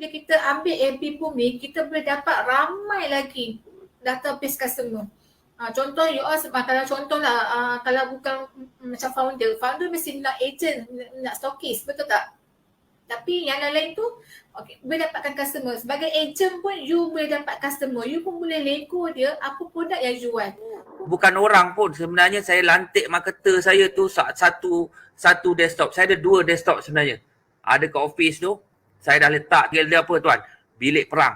bila kita ambil FB Bumi, kita boleh dapat ramai lagi database customer. Contoh you all, kalau contohlah kalau bukan macam founder mesti nak agent, nak stokis, betul tak? Tapi yang lain-lain tu boleh dapatkan customer. Sebagai agent pun you boleh dapat customer. You pun boleh lego dia apa produk yang jual. Bukan orang pun, sebenarnya saya lantik marketer saya tu satu desktop. Saya ada 2 desktop sebenarnya. Ada kat office tu, saya dah letak dia apa tuan? Bilik perang.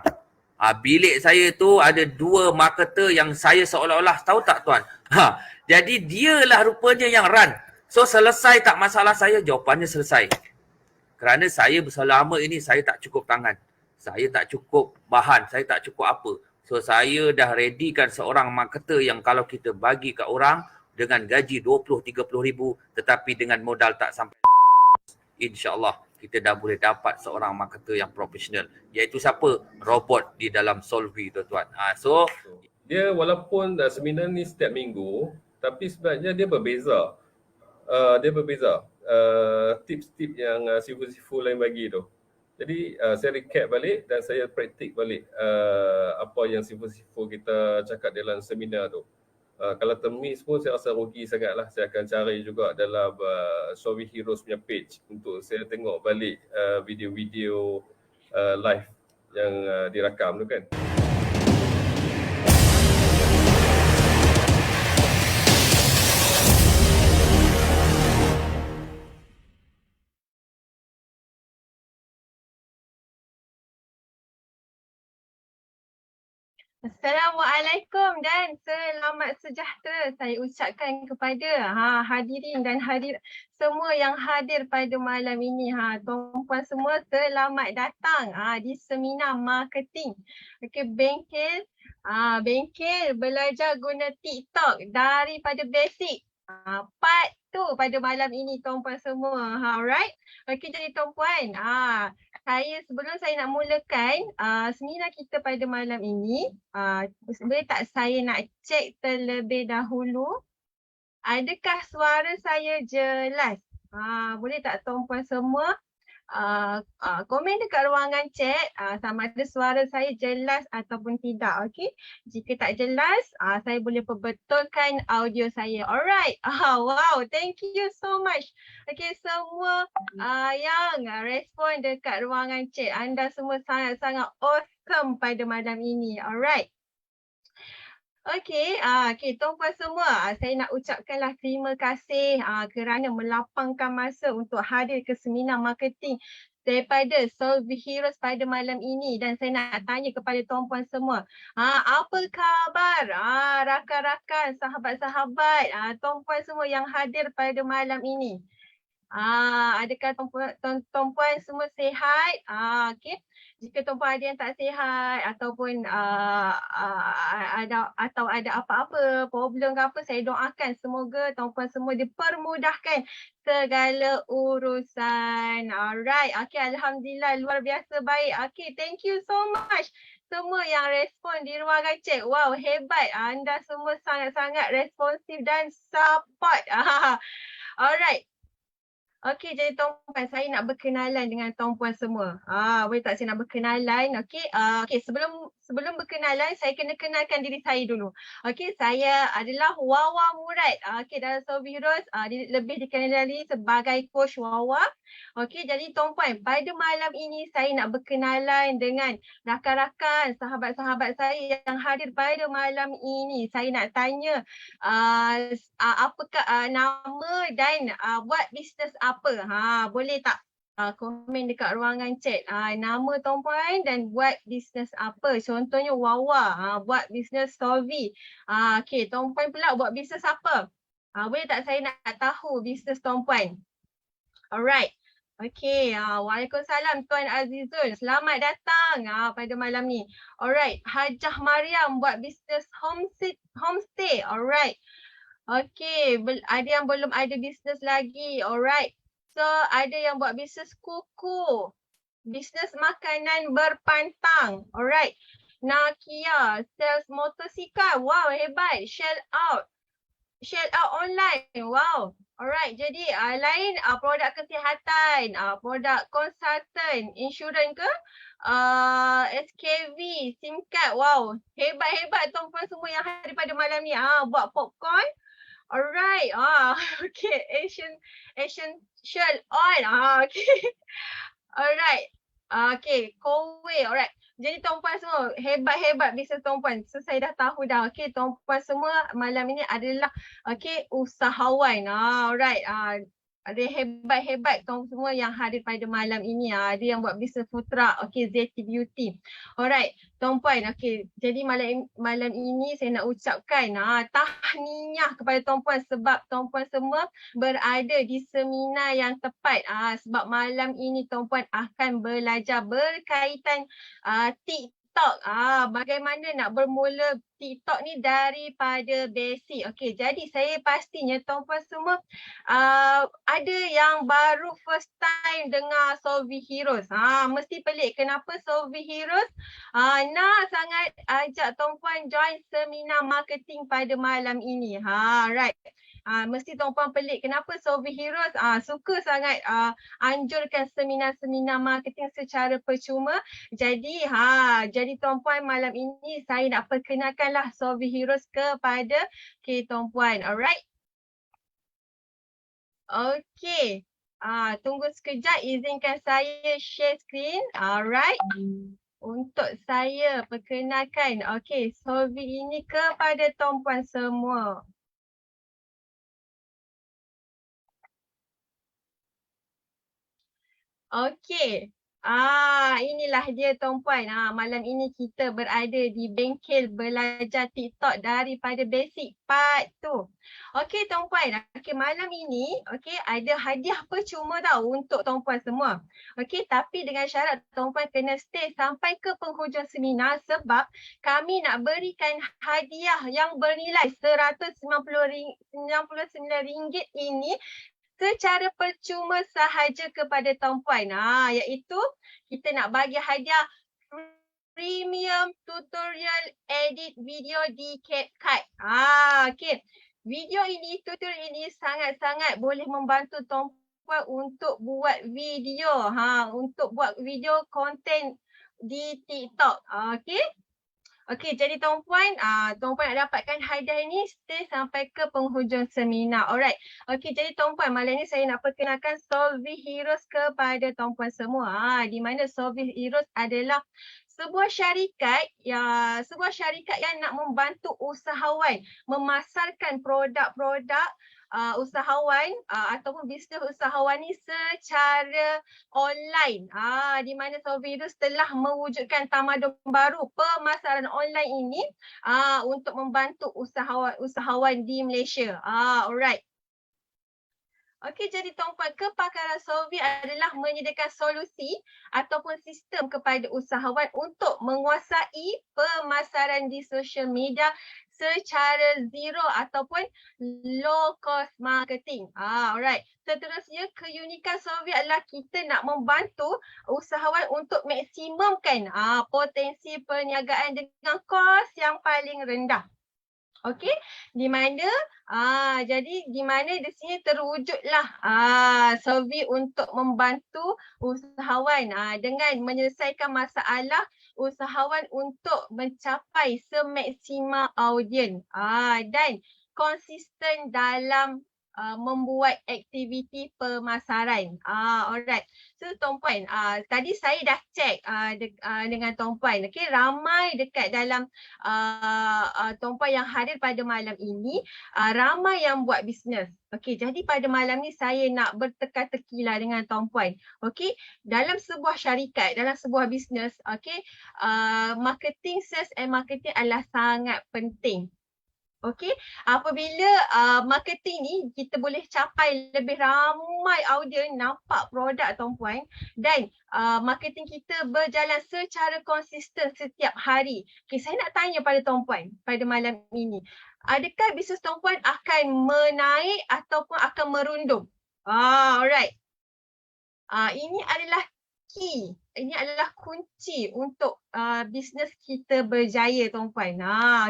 Bilik saya tu ada 2 marketer yang saya seolah-olah, tahu tak tuan? Jadi dialah rupanya yang run. So selesai tak masalah saya? Jawapannya selesai. Kerana saya selama ini saya tak cukup tangan. Saya tak cukup bahan, saya tak cukup apa. So saya dah readykan seorang marketer yang kalau kita bagi kat orang dengan gaji 20-30 ribu tetapi dengan modal tak sampai, insyaAllah kita dah boleh dapat seorang marketer yang profesional. Iaitu siapa? Robot di dalam Solvvy tuan-tuan. So dia walaupun seminar ni setiap minggu, tapi sebenarnya dia berbeza. Tips-tips yang Sifu lain bagi tu. Jadi saya recap balik dan saya praktik balik apa yang Sifu kita cakap dalam seminar tu. Kalau termiss pun saya rasa rugi sangatlah. Saya akan cari juga dalam Solvvy Heroes punya page untuk saya tengok balik video-video live yang dirakam tu kan. Assalamualaikum dan selamat sejahtera saya ucapkan kepada hadirin dan semua yang hadir pada malam ini. Tuan-puan semua selamat datang di seminar marketing. Okey, bengkel belajar guna TikTok daripada basic. Part tu pada malam ini tuan-puan semua. Alright. Okey, jadi tuan-puan, sebelum saya nak mulakan seminar kita pada malam ini, boleh tak saya nak cek terlebih dahulu adakah suara saya jelas? Boleh tak tuan-puan semua komen dekat ruangan chat sama ada suara saya jelas ataupun tidak. Okey, jika tak jelas saya boleh perbetulkan audio saya. Alright. Wow, thank you so much. Okey, semua yang respon dekat ruangan chat, anda semua sangat-sangat awesome pada malam ini. Alright. Okey, tuan-puan semua, saya nak ucapkanlah terima kasih kerana melapangkan masa untuk hadir ke seminar marketing daripada Solvvy Heroes pada malam ini. Dan saya nak tanya kepada tuan-puan semua, apa khabar rakan-rakan, sahabat-sahabat, tuan-puan semua yang hadir pada malam ini? Adakah tuan-puan semua sihat? Okey. Jika tuan-puan ada yang tak sihat ataupun ada apa-apa problem ke apa, saya doakan semoga tuan-puan semua dipermudahkan segala urusan. Alright. Okey, alhamdulillah, luar biasa baik. Okey, thank you so much semua yang respon di ruangan chat. Wow, hebat. Anda semua sangat-sangat responsif dan support. Alright. Okey, jadi tuan-puan, saya nak berkenalan dengan tuan-puan semua. Boleh tak saya nak berkenalan? Okey, sebelum berkenalan, saya kena kenalkan diri saya dulu. Okey, saya adalah Wawa Murad. Okey, dalam Solvvy Heroes, lebih dikenali sebagai Coach Wawa. Okey, jadi tuan-puan, pada malam ini saya nak berkenalan dengan rakan-rakan, sahabat-sahabat saya yang hadir pada malam ini. Saya nak tanya apakah nama dan buat bisnes apa? Boleh tak komen dekat ruangan chat nama tuan-puan dan buat bisnes apa? Contohnya Wawa buat bisnes Solvvy. Okey, tuan-puan pula buat bisnes apa? Boleh tak saya nak tahu bisnes tuan-puan? Alright. Okey, waalaikumsalam Tuan Azizul. Selamat datang pada malam ni. Alright, Hajah Mariam buat bisnes homestay. Alright. Okey, ada yang belum ada bisnes lagi. Alright. So, ada yang buat bisnes kuku. Bisnes makanan berpantang. Alright. Nakia, sales motosikal. Wow, hebat. Shell out online. Wow. Alright, jadi lain produk kesihatan, produk konsultan, insurans ke, SKV, SIM card. Wow, hebat-hebat tuan-puan semua yang hadir pada malam ni. Buat popcorn. Alright, okay, essential oil. Okay. Alright. Okay, Kowe. Alright. Jadi tuan-puan semua, hebat-hebat bisnes tuan-puan. So saya dah tahu dah. Okay, tuan-puan semua malam ini adalah usahawan. Alright. Ada hebat-hebat tuan semua yang hadir pada malam ini. Ada yang buat bisnes food truck. Okay, ZT Beauty. Alright, tuan-puan. Okay, jadi malam ini saya nak ucapkan tahniah kepada tuan-puan sebab tuan-puan semua berada di seminar yang tepat. Sebab malam ini tuan-puan akan belajar berkaitan TikTok. Bagaimana nak bermula TikTok ni daripada basic. Okey, jadi saya pastinya tuan-puan semua ada yang baru first time dengar Solvi Heroes. Mesti pelik kenapa Solvi Heroes nak sangat ajak tuan-puan join seminar marketing pada malam ini. Right. Mesti tuan-puan pelik kenapa Solvi Heroes suka sangat anjurkan seminar-seminar marketing secara percuma. Jadi tuan-puan malam ini saya nak perkenalkanlah Solvi Heroes kepada tuan-puan. Alright. Okay. Tunggu sekejap, izinkan saya share screen. Alright. Untuk saya perkenalkan Solvi ini kepada tuan-puan semua. Okey. Inilah dia tuan-puan. Malam ini kita berada di bengkel belajar TikTok daripada basic part tu. Okey tuan-puan. Okey, malam ini ada hadiah percuma tau untuk tuan-puan semua. Okey, tapi dengan syarat tuan-puan kena stay sampai ke penghujung seminar sebab kami nak berikan hadiah yang bernilai RM199 ini secara percuma sahaja kepada tuan-puan. Iaitu kita nak bagi hadiah premium tutorial edit video di CapCut. Okay. Video ini, tutorial ini sangat-sangat boleh membantu tuan-puan untuk buat video. Untuk buat video konten di TikTok. Okay. Okey, jadi tuan-puan, tuan-puan nak dapatkan hadiah ini stay sampai ke penghujung seminar. Alright. Okey, jadi tuan-puan, malam ni saya nak perkenalkan Solvi Heroes kepada tuan-puan semua. Di mana Solvi Heroes adalah sebuah syarikat yang nak membantu usahawan memasarkan produk-produk usahawan ataupun bisnes usahawan ni secara online. Di mana Solvi Heroes telah mewujudkan tamadun baru pemasaran online ini untuk membantu usahawan di Malaysia. Alright. Okey, jadi tuan-puan, kepakaran Solvi adalah menyediakan solusi ataupun sistem kepada usahawan untuk menguasai pemasaran di social media secara zero ataupun low cost marketing. Alright. Seterusnya, keunikan Solvi adalah kita nak membantu usahawan untuk maksimumkan potensi perniagaan dengan kos yang paling rendah. Okey, di mana di sini terwujudlah Solvi untuk membantu usahawan dengan menyelesaikan masalah usahawan untuk mencapai semaksimal audien dan konsisten dalam membuat aktiviti pemasaran. Alright. So tuan-puan, tadi saya dah check dengan tuan-puan. Okay, ramai dekat dalam tuan-puan yang hadir pada malam ini, ramai yang buat bisnes. Okay, jadi pada malam ni saya nak berteka-teki lah dengan tuan-puan. Okay, dalam sebuah syarikat, dalam sebuah bisnes, marketing, sales and marketing adalah sangat penting. Okey, apabila marketing ni kita boleh capai lebih ramai audien nampak produk tuan-puan dan marketing kita berjalan secara konsisten setiap hari. Okey, saya nak tanya pada tuan-puan pada malam ini. Adakah bisnes tuan-puan akan menaik ataupun akan merundum? Alright. Ini adalah key. Ini adalah kunci untuk bisnes kita berjaya tuan-puan.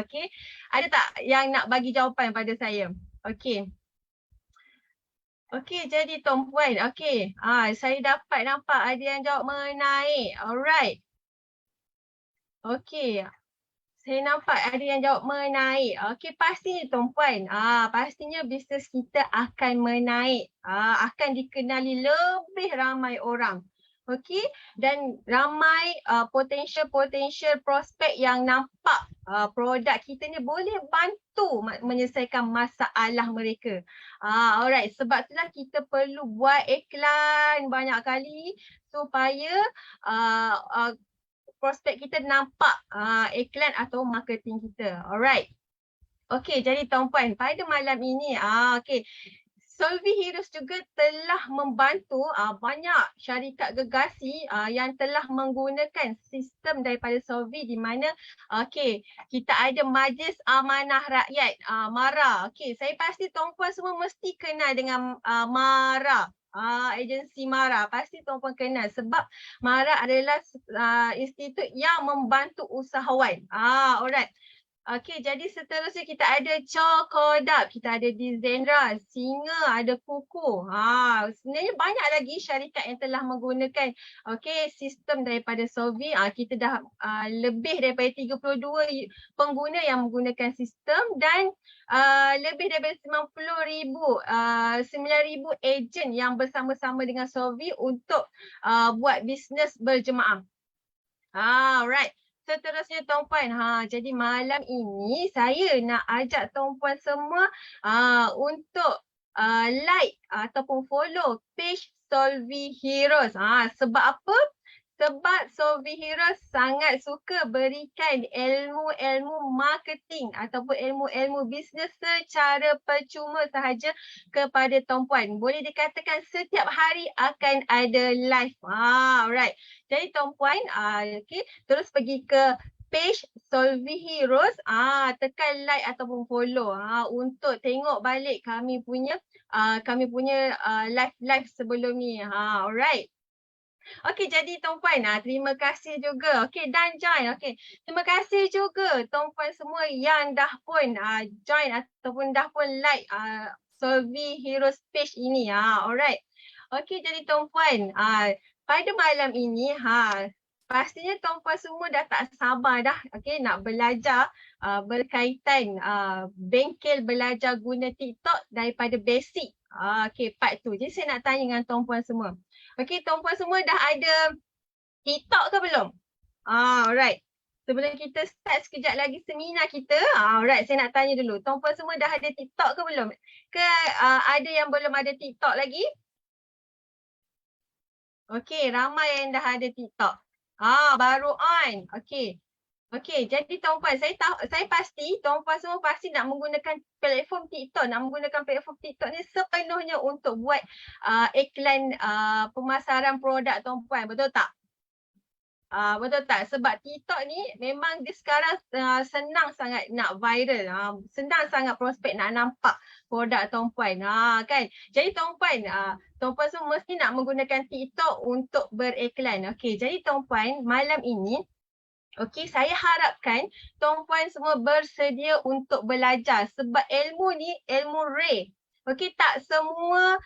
Okey. Ada tak yang nak bagi jawapan pada saya? Okey. Okey, jadi Tuan Puan, okey. Saya dapat nampak ada yang jawab menaik. Alright. Okey. Saya nampak ada yang jawab menaik. Okey, pasti Tuan Puan. Pastinya bisnes kita akan menaik. Akan dikenali lebih ramai orang. Okey, dan ramai potential prospek yang nampak produk kita ni boleh bantu menyelesaikan masalah mereka. Alright, sebab itulah kita perlu buat iklan banyak kali supaya uh, prospek kita nampak iklan atau marketing kita. Alright. Okey, jadi Tuan Puan, pada malam ini okey. Solvi Heroes juga telah membantu banyak syarikat gegasi yang telah menggunakan sistem daripada Solvi di mana okey, kita ada Majlis Amanah Rakyat MARA. Okey, saya pasti Tuan Puan semua mesti kenal dengan MARA. Agensi MARA pasti Tuan Puan kenal sebab MARA adalah institut yang membantu usahawan. Alright. Okey, jadi seterusnya kita ada Cokodap, kita ada Dizendra, Singa, ada Kuku. Sebenarnya banyak lagi syarikat yang telah menggunakan sistem daripada Solvi. Kita dah lebih daripada 32 pengguna yang menggunakan sistem dan lebih daripada 9,000 ejen yang bersama-sama dengan Solvi untuk buat bisnes berjemaah. Alright. Seterusnya Tuan Puan, jadi malam ini saya nak ajak Tuan Puan semua untuk like ataupun follow page Solvi Heroes. Sebab apa? Sebab Solvi Heroes sangat suka berikan ilmu-ilmu marketing ataupun ilmu-ilmu bisnes secara percuma sahaja kepada Tuan Puan. Boleh dikatakan setiap hari akan ada live. Alright. Jadi Tuan Puan, terus pergi ke page Solvi Heroes, tekan like ataupun follow untuk tengok balik kami punya live sebelum ni. Alright. Okey, jadi Tuan Puan, terima kasih juga. Okey, dan join. Okey, terima kasih juga Tuan Puan semua yang dah pun join ataupun dah pun like Solvi Heroes page ini. Alright. Okey, jadi Tuan Puan, pada malam ini pastinya Tuan Puan semua dah tak sabar dah nak belajar berkaitan bengkel belajar guna TikTok daripada basic. Okey, part tu. Jadi saya nak tanya dengan Tuan Puan semua. Okey, Tuan Puan semua dah ada TikTok ke belum? Alright. Sebelum kita start sekejap lagi seminar kita, alright, saya nak tanya dulu. Tuan Puan semua dah ada TikTok ke belum? Ke ada yang belum ada TikTok lagi? Okey, ramai yang dah ada TikTok. Baru on. Okey. Okey, jadi Tuan Puan, saya pasti Tuan Puan semua pasti nak menggunakan platform TikTok, nak menggunakan platform TikTok ni sepenuhnya untuk buat iklan pemasaran produk Tuan Puan, betul tak? Betul tak? Sebab TikTok ni memang dia sekarang senang sangat nak viral. Senang sangat prospek nak nampak produk Tuan Puan. Kan? Jadi Tuan Puan, Tuan Puan semua mesti nak menggunakan TikTok untuk beriklan. Okey, jadi Tuan Puan, malam ini okey, saya harapkan Tuan Puan semua bersedia untuk belajar sebab ilmu ni ilmu rare. Okey, tak semua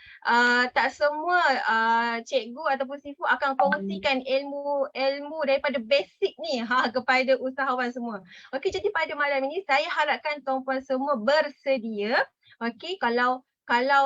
cikgu ataupun sifu akan kongsikan ilmu daripada basic ni kepada usahawan semua. Okey, jadi pada malam ini saya harapkan Tuan Puan semua bersedia. Okey, kalau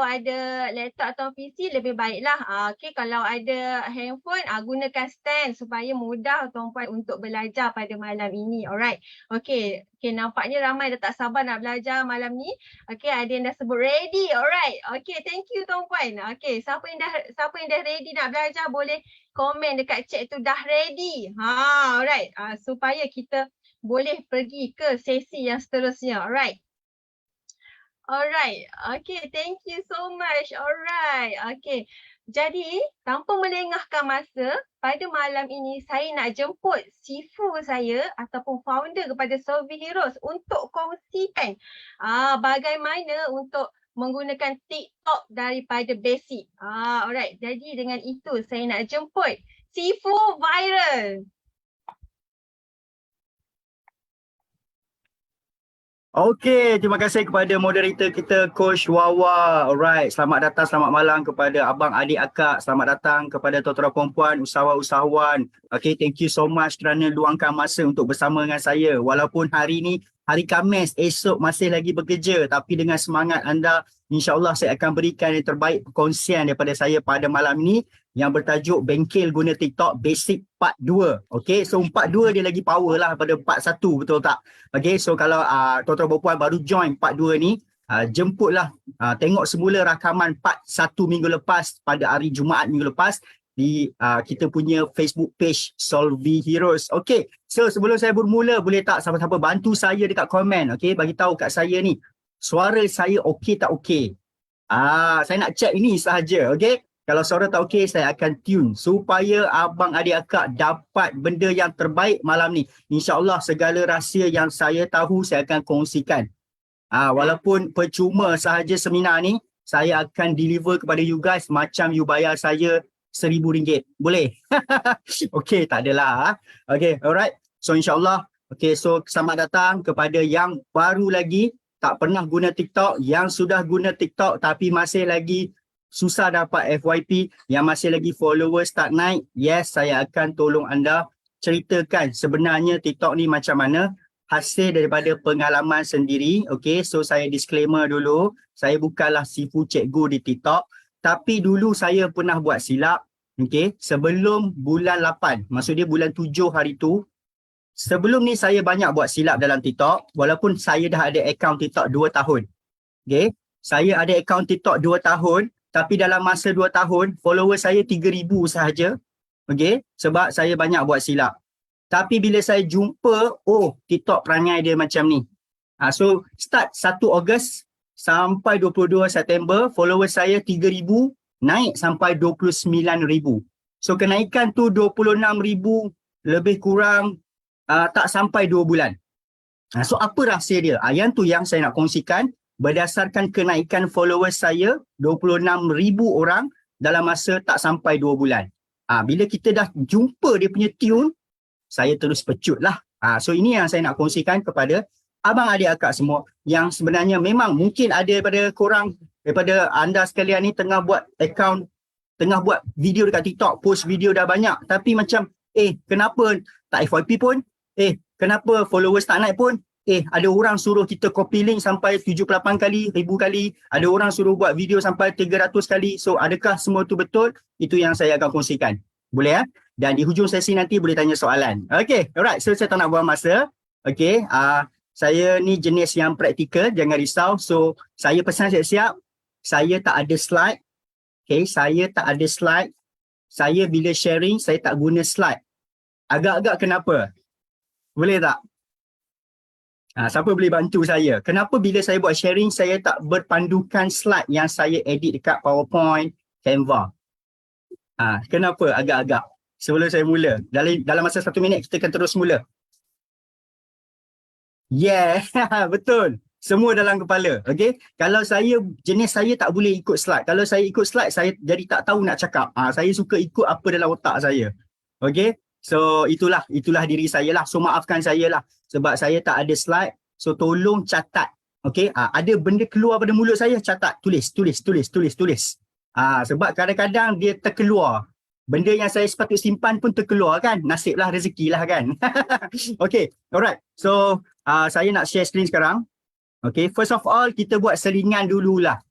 ada laptop atau PC lebih baiklah. Okey, kalau ada handphone gunakan stand supaya mudah Tuan Puan untuk belajar pada malam ini. Alright. Okey, nampaknya ramai dah tak sabar nak belajar malam ni. Okey, ada yang dah sebut ready. Alright. Okey, thank you Tuan Puan. Okey, siapa yang dah ready nak belajar boleh komen dekat chat tu dah ready. Alright. Supaya kita boleh pergi ke sesi yang seterusnya. Alright. Alright, okay, thank you so much. Alright, okay. Jadi, tanpa melengahkan masa, pada malam ini saya nak jemput sifu saya ataupun founder kepada Solvi Heroes untuk kongsikan bagaimana untuk menggunakan TikTok daripada basic. Alright, jadi dengan itu saya nak jemput sifu viral. Okey, terima kasih kepada moderator kita Coach Wawa. Alright, selamat datang, selamat malam kepada abang, adik, akak. Selamat datang kepada tuan-tuan perempuan, usahawan-usahawan. Okey, thank you so much kerana luangkan masa untuk bersama dengan saya. Walaupun hari ni hari Khamis, esok masih lagi bekerja, tapi dengan semangat anda, insya-Allah saya akan berikan yang terbaik perkongsian daripada saya pada malam ini yang bertajuk Bengkel Guna TikTok Basic Part 2. Okey, so Part 2 dia lagi power lah daripada Part 1, betul tak? Okey, so kalau tuan-tuan perempuan baru join Part 2 ni, jemputlah, tengok semula rakaman Part 1 minggu lepas pada hari Jumaat minggu lepas di kita punya Facebook page Solvi Heroes. Okey, so sebelum saya bermula, boleh tak siapa-siapa bantu saya dekat komen, okey, bagi tahu kat saya ni suara saya okey tak okey. Saya nak check ini sahaja, okey. Kalau suara tak okey, saya akan tune supaya abang, adik, akak dapat benda yang terbaik malam ni. InsyaAllah segala rahsia yang saya tahu saya akan kongsikan. Walaupun percuma sahaja seminar ni, saya akan deliver kepada you guys macam you bayar saya RM1,000. Boleh? Okey, tak adalah. Okey, alright. So insyaAllah, okey, so selamat datang kepada yang baru lagi tak pernah guna TikTok, yang sudah guna TikTok tapi masih lagi susah dapat FYP, yang masih lagi followers tak naik. Yes, saya akan tolong anda ceritakan sebenarnya TikTok ni macam mana, hasil daripada pengalaman sendiri. Okay, so saya disclaimer dulu, saya bukanlah sifu cikgu di TikTok, tapi dulu saya pernah buat silap. Okay, sebelum bulan 8, maksudnya bulan 7 hari tu, sebelum ni saya banyak buat silap dalam TikTok, walaupun saya dah ada akaun TikTok 2 tahun. Okay, saya ada akaun TikTok 2 tahun, tapi dalam masa 2 tahun, follower saya 3,000 sahaja. Okay, sebab saya banyak buat silap. Tapi bila saya jumpa, oh, TikTok perangai dia macam ni. So, start 1 Ogos sampai 22 September, follower saya 3,000, naik sampai 29,000. So, kenaikan tu 26,000, lebih kurang tak sampai 2 bulan. So, apa rahsia dia? Yang tu yang saya nak kongsikan. Berdasarkan kenaikan followers saya 26,000 orang dalam masa tak sampai 2 bulan. Bila kita dah jumpa dia punya tune, saya terus pecut lah. So ini yang saya nak kongsikan kepada abang, adik, akak semua yang sebenarnya memang mungkin ada daripada korang, daripada anda sekalian ni tengah buat account, tengah buat video dekat TikTok, post video dah banyak, tapi macam kenapa tak FYP pun, kenapa followers tak naik pun, ada orang suruh kita copy link sampai 78 kali, 1000 kali. Ada orang suruh buat video sampai 300 kali. So, adakah semua tu betul? Itu yang saya akan kongsikan. Boleh ya? Dan di hujung sesi nanti boleh tanya soalan. Okay, alright. So, saya tak nak buang masa. Okay, saya ni jenis yang praktikal, jangan risau. So, saya pesan siap-siap. Saya tak ada slide. Okay, saya tak ada slide. Saya bila sharing, saya tak guna slide. Agak-agak kenapa? Boleh tak? Siapa boleh bantu saya? Kenapa bila saya buat sharing, saya tak berpandukan slide yang saya edit dekat PowerPoint, Canva? Kenapa agak-agak? Sebelum saya mula, dalam masa 1 minit kita akan terus mula. Yeah, betul. Semua dalam kepala. Okay? Kalau jenis saya tak boleh ikut slide. Kalau saya ikut slide, saya jadi tak tahu nak cakap. Saya suka ikut apa dalam otak saya. Okay? So itulah diri saya lah. So maafkan saya lah sebab saya tak ada slide. So tolong catat. Okay, ada benda keluar pada mulut saya, catat, tulis. Sebab kadang-kadang dia terkeluar. Benda yang saya sepatut simpan pun terkeluar kan. Nasib lah, rezeki lah kan. Okay, alright. So saya nak share screen sekarang. Okay, first of all kita buat selingan dululah.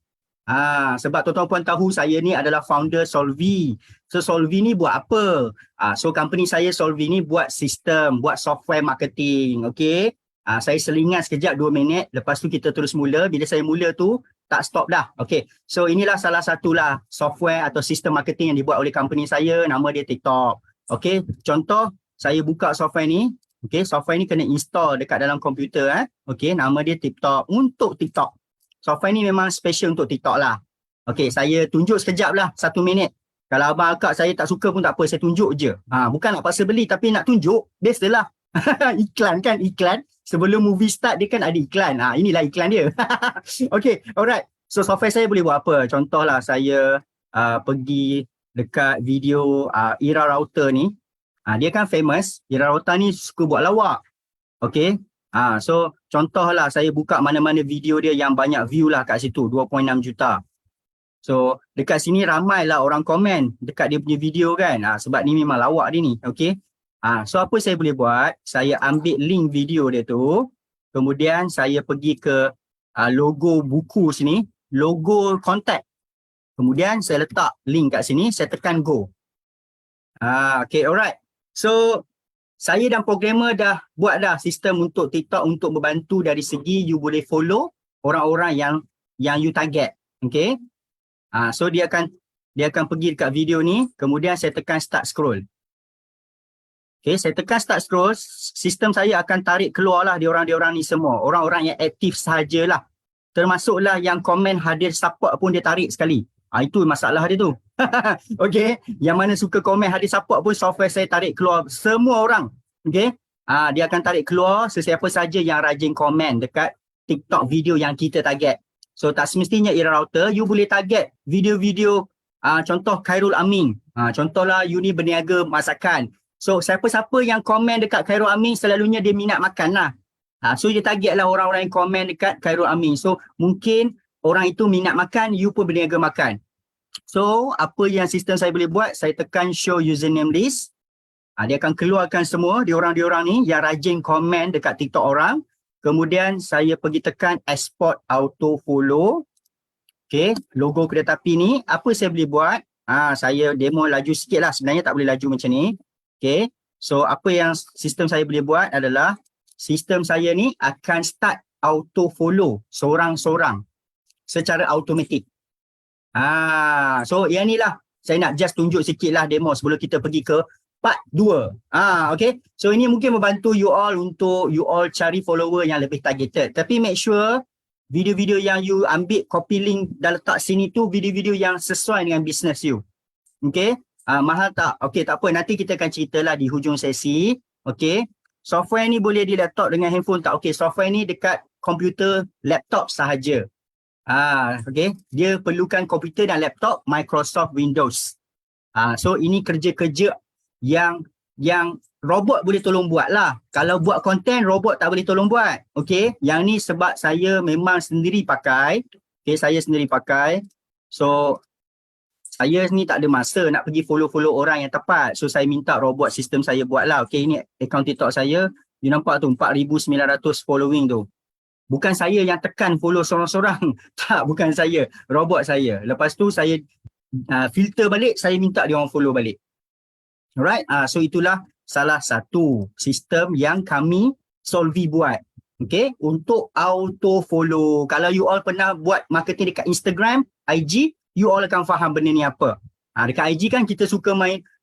Sebab tuan-tuan puan tahu saya ni adalah founder Solvi. So Solvi ni buat apa? So company saya Solvi ni buat sistem, buat software marketing. Okay. Saya selingan sekejap 2 minit. Lepas tu kita terus mula. Bila saya mula tu tak stop dah. Okay. So inilah salah satulah software atau sistem marketing yang dibuat oleh company saya. Nama dia TikTok. Okay. Contoh saya buka software ni. Okay. Software ni kena install dekat dalam komputer. Okay. Nama dia TikTok. Untuk TikTok. Software ni memang special untuk TikTok lah. Okay, saya tunjuk sekejap lah, 1 minit. Kalau abang akak saya tak suka pun tak apa, saya tunjuk je. Bukan nak paksa beli tapi nak tunjuk, biasalah. Iklan kan, iklan. Sebelum movie start dia kan ada iklan. Inilah iklan dia. Okay, alright. So software saya boleh buat apa? Contohlah saya pergi dekat video Era Router ni. Dia kan famous. Era Router ni suka buat lawak. Okay. So contohlah saya buka mana-mana video dia yang banyak view lah kat situ, 2.6 juta. So dekat sini ramailah orang komen dekat dia punya video kan. Sebab ni memang lawak dia ni, okay. So apa saya boleh buat? Saya ambil link video dia tu, kemudian saya pergi ke logo buku sini, logo contact. Kemudian saya letak link kat sini, saya tekan go. Okay, alright. So saya dan programmer dah buat dah sistem untuk TikTok untuk membantu dari segi you boleh follow orang-orang yang you target. Okay. So dia akan pergi dekat video ni, kemudian saya tekan start scroll. Okay, saya tekan start scroll, sistem saya akan tarik keluarlah diorang ni semua. Orang-orang yang aktif sahajalah. Termasuklah yang komen hadir support pun dia tarik sekali. Itu masalah dia tu. Okay, yang mana suka komen hadir support pun software saya tarik keluar semua orang. Okay, dia akan tarik keluar sesiapa saja yang rajin komen dekat TikTok video yang kita target. So tak semestinya Era Router, you boleh target video-video contoh Khairul Amin. Contohlah you ni berniaga masakan. So siapa-siapa yang komen dekat Khairul Amin selalunya dia minat makan lah. So you target lah orang-orang yang komen dekat Khairul Amin. So mungkin orang itu minat makan, you pun berniaga makan. So apa yang sistem saya boleh buat, saya tekan show username list. Dia akan keluarkan semua diorang-diorang ni yang rajin komen dekat TikTok orang. Kemudian saya pergi tekan export auto follow. Okay, logo kereta api ni apa saya boleh buat? Saya demo laju sikit lah, sebenarnya tak boleh laju macam ni. Okay, so apa yang sistem saya boleh buat adalah sistem saya ni akan start auto follow seorang-seorang secara automatik. So yang ni lah saya nak just tunjuk sikit lah demo sebelum kita pergi ke part 2. Okay, so ini mungkin membantu you all untuk you all cari follower yang lebih targeted. Tapi make sure video-video yang you ambil copy link dan letak sini tu video-video yang sesuai dengan business you. Okay, mahal tak? Okay, tak apa, nanti kita akan ceritalah di hujung sesi. Okay, software ni boleh di laptop dengan handphone tak? Okay, software ni dekat komputer laptop sahaja. Okay, dia perlukan komputer dan laptop Microsoft Windows. So ini kerja-kerja yang robot boleh tolong buat lah. Kalau buat konten, robot tak boleh tolong buat. Okay, yang ni sebab saya memang sendiri pakai. Okay, saya sendiri pakai. So saya ni tak ada masa nak pergi follow-follow orang yang tepat. So saya minta robot sistem saya buat lah. Okay, ini akaun TikTok saya. You nampak tu 4,900 following tu. Bukan saya yang tekan follow seorang-seorang. Tak, bukan saya. Robot saya. Lepas tu saya filter balik, saya minta dia orang follow balik. Alright, so itulah salah satu sistem yang kami Solvi buat. Okay, untuk auto follow. Kalau you all pernah buat marketing dekat Instagram, IG, you all akan faham benda ni apa. Dekat IG kan kita suka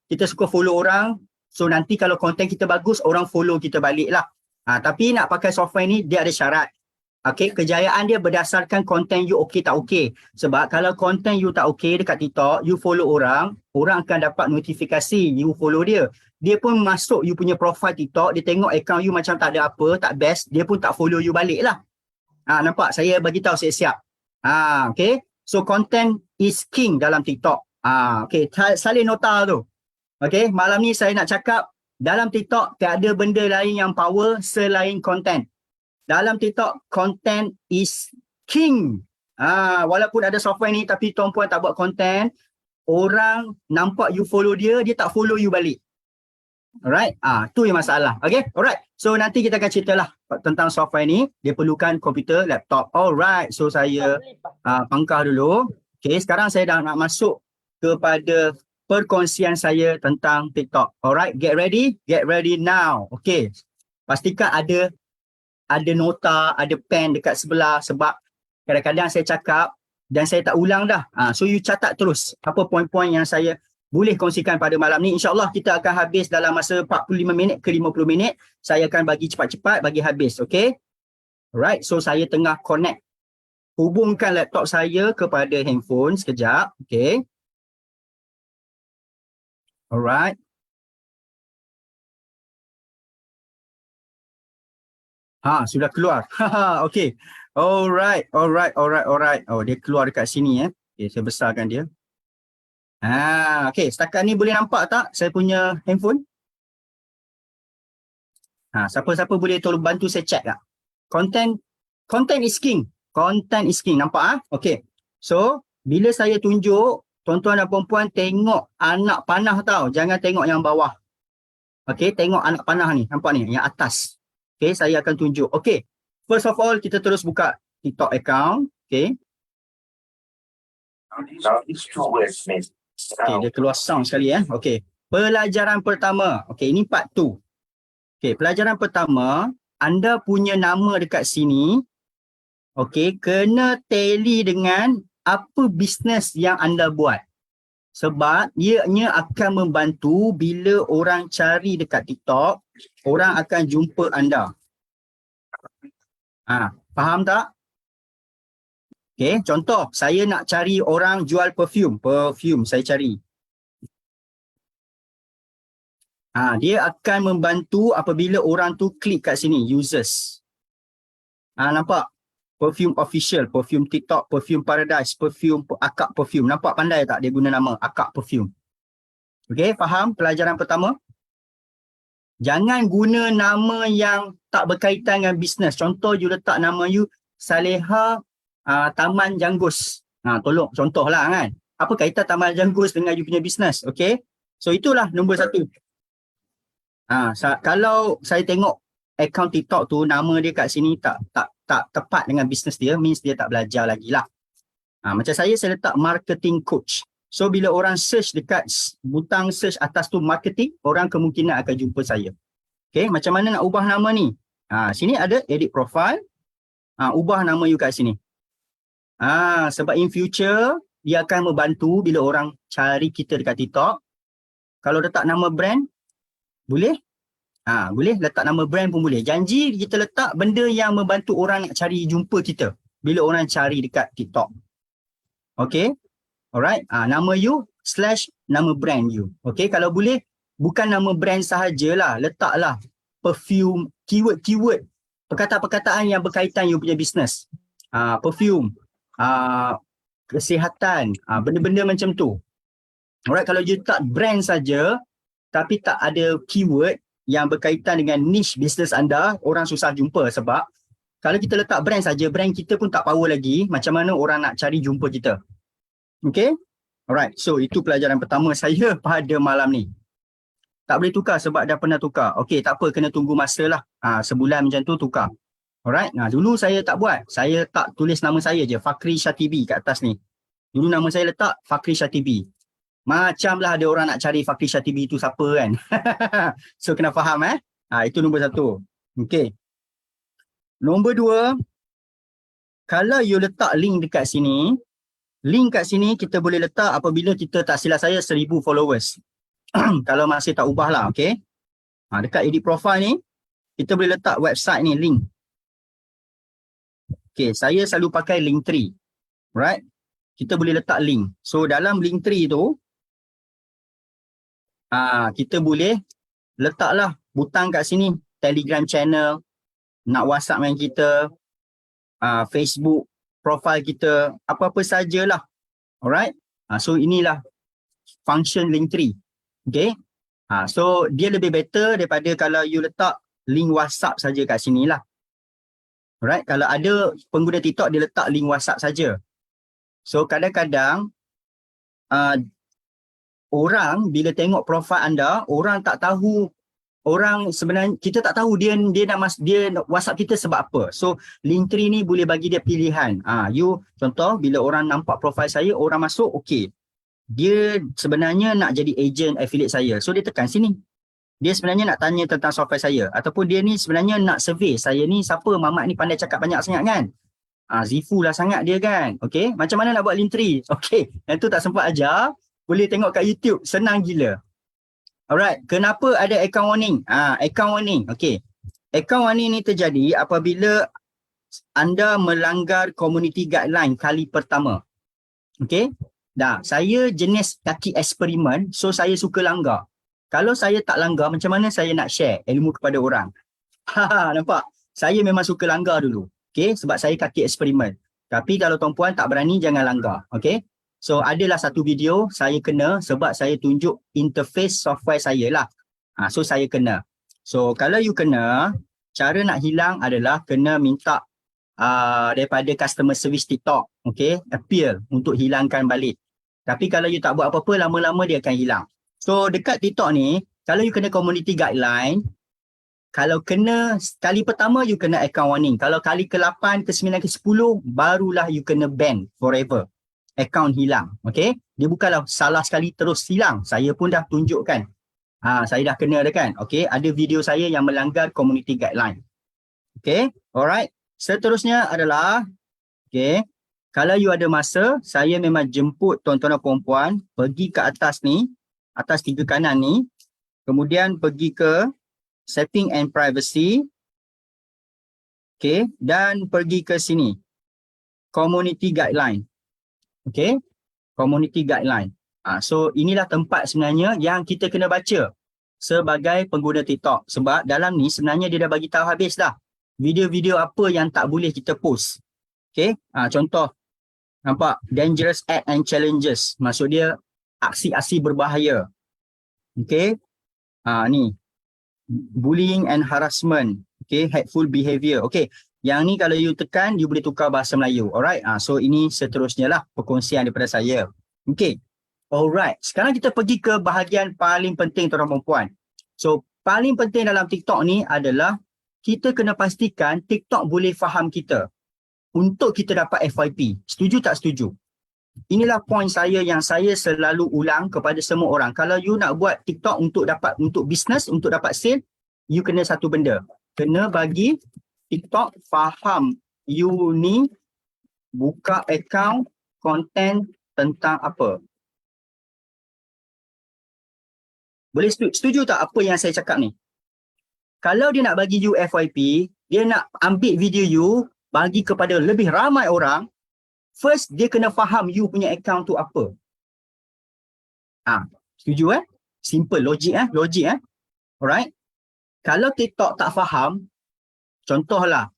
kita suka follow orang. So nanti kalau konten kita bagus, orang follow kita balik lah. Tapi nak pakai software ni, dia ada syarat. Okay, kejayaan dia berdasarkan konten you okay tak okay. Sebab kalau konten you tak okay dekat TikTok, you follow orang akan dapat notifikasi you follow dia. Dia pun masuk you punya profile TikTok, dia tengok account you macam tak ada apa, tak best, dia pun tak follow you balik lah. Nampak? Saya bagi tahu siap-siap. Okay, so content is king dalam TikTok. Okay, salin nota tu. Okay, malam ni saya nak cakap dalam TikTok tak ada benda lain yang power selain content. Dalam TikTok, content is king. Walaupun ada software ni tapi tuan puan tak buat content, orang nampak you follow dia, dia tak follow you balik. Alright, tu yang masalah. Okay, alright. So nanti kita akan ceritalah tentang software ni. Dia perlukan komputer, laptop. Alright, so saya pangkah dulu. Okay, sekarang saya dah nak masuk kepada perkongsian saya tentang TikTok. Alright, get ready now. Okay, pastikan ada nota, ada pen dekat sebelah sebab kadang-kadang saya cakap dan saya tak ulang dah. So you catat terus apa poin-poin yang saya boleh kongsikan pada malam ni. InsyaAllah kita akan habis dalam masa 45 minit ke 50 minit. Saya akan bagi cepat-cepat, bagi habis. Okay? Alright, so saya tengah connect. Hubungkan laptop saya kepada handphone sekejap. Okay? Alright. Sudah keluar. Okay. Alright. Oh, dia keluar dekat sini. Okay, saya besarkan dia. Okay, setakat ni boleh nampak tak saya punya handphone? Siapa-siapa boleh tolong bantu saya check tak? Content is king. Content is king. Nampak ah? Okay. So, bila saya tunjuk, tuan-tuan dan puan-puan tengok anak panah tau. Jangan tengok yang bawah. Okay, tengok anak panah ni. Nampak ni, yang atas. Okay, saya akan tunjuk. Okay, first of all, kita terus buka TikTok account. Okay. Okay, dia keluar sound sekali Okay. Pelajaran pertama. Okay, ini part 2. Okay, pelajaran pertama, anda punya nama dekat sini, okay, kena tally dengan apa bisnes yang anda buat. Sebab ianya akan membantu bila orang cari dekat TikTok, orang akan jumpa anda. Faham tak? Okay, contoh, saya nak cari orang jual perfume. Perfume saya cari. Dia akan membantu apabila orang tu klik kat sini, users. Nampak? Perfume official, perfume TikTok, perfume paradise, perfume akak perfume. Nampak pandai tak dia guna nama akak perfume? Okay, faham pelajaran pertama? Jangan guna nama yang tak berkaitan dengan bisnes. Contoh, you letak nama you Saleha Taman Janggus. Tolong, contohlah kan. Apa kaitan Taman Janggus dengan you punya bisnes? Okay, so itulah nombor 1. Kalau saya tengok akaun TikTok tu nama dia kat sini tak tepat dengan bisnes dia, means dia tak belajar lagi lah. Macam saya letak marketing coach. So bila orang search dekat butang search atas tu marketing, orang kemungkinan akan jumpa saya. Okay, macam mana nak ubah nama ni? Sini ada edit profile. Ubah nama you kat sini. Sebab in future dia akan membantu bila orang cari kita dekat TikTok. Kalau letak nama brand, boleh? Boleh letak nama brand pun boleh. Janji kita letak benda yang membantu orang nak cari jumpa kita bila orang cari dekat TikTok. Okay? Alright. Nama you / nama brand you. Okay? Kalau boleh, bukan nama brand sahajalah. Letaklah perfume, keyword, perkataan-perkataan yang berkaitan you punya bisnes. Perfume, kesihatan, benda-benda macam tu. Alright, kalau you letak brand saja tapi tak ada keyword yang berkaitan dengan niche bisnes anda, orang susah jumpa. Sebab kalau kita letak brand saja, brand kita pun tak power lagi, macam mana orang nak cari jumpa kita. Okay? Alright, so itu pelajaran pertama saya pada malam ni. Tak boleh tukar sebab dah pernah tukar. Okay, tak apa, kena tunggu masa lah. Sebulan macam tu tukar. Alright, dulu saya tak buat. Saya tak tulis nama saya je, Fakri Shatibi kat atas ni. Dulu nama saya letak Fakri Shatibi. Macam lah ada orang nak cari Fakri Shatibi tu siapa kan. So kena faham itu nombor 1. Okay. Nombor 2, kalau you letak link dekat sini, link kat sini kita boleh letak apabila kita, tak silap saya, 1000 followers. Kalau masih tak ubah lah, okay. Dekat edit profile ni, kita boleh letak website ni, link. Okay, saya selalu pakai Linktree. Right? Kita boleh letak link. So dalam Linktree tu, kita boleh letaklah butang kat sini, Telegram channel, nak WhatsApp dengan kita, Facebook profile kita, apa-apa sajalah. Alright? So inilah function Linktree. Okay? So dia lebih better daripada kalau you letak link WhatsApp saja kat sini lah. Alright? Kalau ada pengguna TikTok, dia letak link WhatsApp saja. So kadang-kadang orang bila tengok profil anda, orang tak tahu, orang sebenarnya kita tak tahu dia WhatsApp kita sebab apa. So Linktree ni boleh bagi dia pilihan. You contoh bila orang nampak profil saya, orang masuk, okey. Dia sebenarnya nak jadi agent affiliate saya. So dia tekan sini. Dia sebenarnya nak tanya tentang software saya, ataupun dia ni sebenarnya nak survey saya ni siapa, Mamat ni pandai cakap banyak sangat kan. Zifu lah sangat dia kan. Okey, macam mana nak buat Linktree? Okey, yang tu tak sempat ajar. Boleh tengok kat YouTube, senang gila. Alright, kenapa ada account warning? Account warning. Okey. Account warning ni terjadi apabila anda melanggar community guideline kali pertama. Okey? Saya jenis kaki eksperimen, so saya suka langgar. Kalau saya tak langgar, macam mana saya nak share ilmu kepada orang? Nampak? Saya memang suka langgar dulu. Okey, sebab saya kaki eksperimen. Tapi kalau tuan-puan tak berani, jangan langgar. Okey? So adalah satu video saya kena sebab saya tunjuk interface software saya lah. So saya kena. So kalau you kena, cara nak hilang adalah kena minta daripada customer service TikTok, okay, appeal untuk hilangkan balik. Tapi kalau you tak buat apa-apa, lama-lama dia akan hilang. So dekat TikTok ni, kalau you kena community guideline, kalau kena kali pertama you kena account warning. Kalau kali ke-8, ke-9, ke-10 barulah you kena ban forever. Account hilang, okay? Dia bukanlah salah sekali terus hilang. Saya pun dah tunjukkan. Saya dah kena dah kan? Okay, ada video saya yang melanggar community guideline. Okay, alright. Seterusnya adalah, okay, kalau you ada masa, saya memang jemput tuan-tuan dan puan-puan pergi ke atas ni, atas 3 kanan ni, kemudian pergi ke setting and privacy, okay, dan pergi ke sini, community guideline, okay, community guideline. So inilah tempat sebenarnya yang kita kena baca sebagai pengguna TikTok, sebab dalam ni sebenarnya dia dah bagi tahu habis dah video-video apa yang tak boleh kita post. Okay, contoh, nampak dangerous act and challenges, maksud dia aksi-aksi berbahaya. Okay, ni bullying and harassment, okay, hateful behavior. Okay, yang ni kalau you tekan, you boleh tukar bahasa Melayu. Alright, so ini seterusnya lah perkongsian daripada saya. Okay, alright, sekarang kita pergi ke bahagian paling penting tuan-tuan dan puan. So paling penting dalam TikTok ni adalah kita kena pastikan TikTok boleh faham kita untuk kita dapat FYP. Setuju tak setuju? Inilah poin saya yang saya selalu ulang kepada semua orang. Kalau you nak buat TikTok untuk bisnes, untuk dapat sale, you kena satu benda. Kena bagi TikTok faham you ni buka account konten tentang apa. Boleh setuju tak apa yang saya cakap ni? Kalau dia nak bagi you FYP, dia nak ambil video you, bagi kepada lebih ramai orang, first dia kena faham you punya account tu apa. Setuju Simple, logik Alright. Kalau TikTok tak faham, contohlah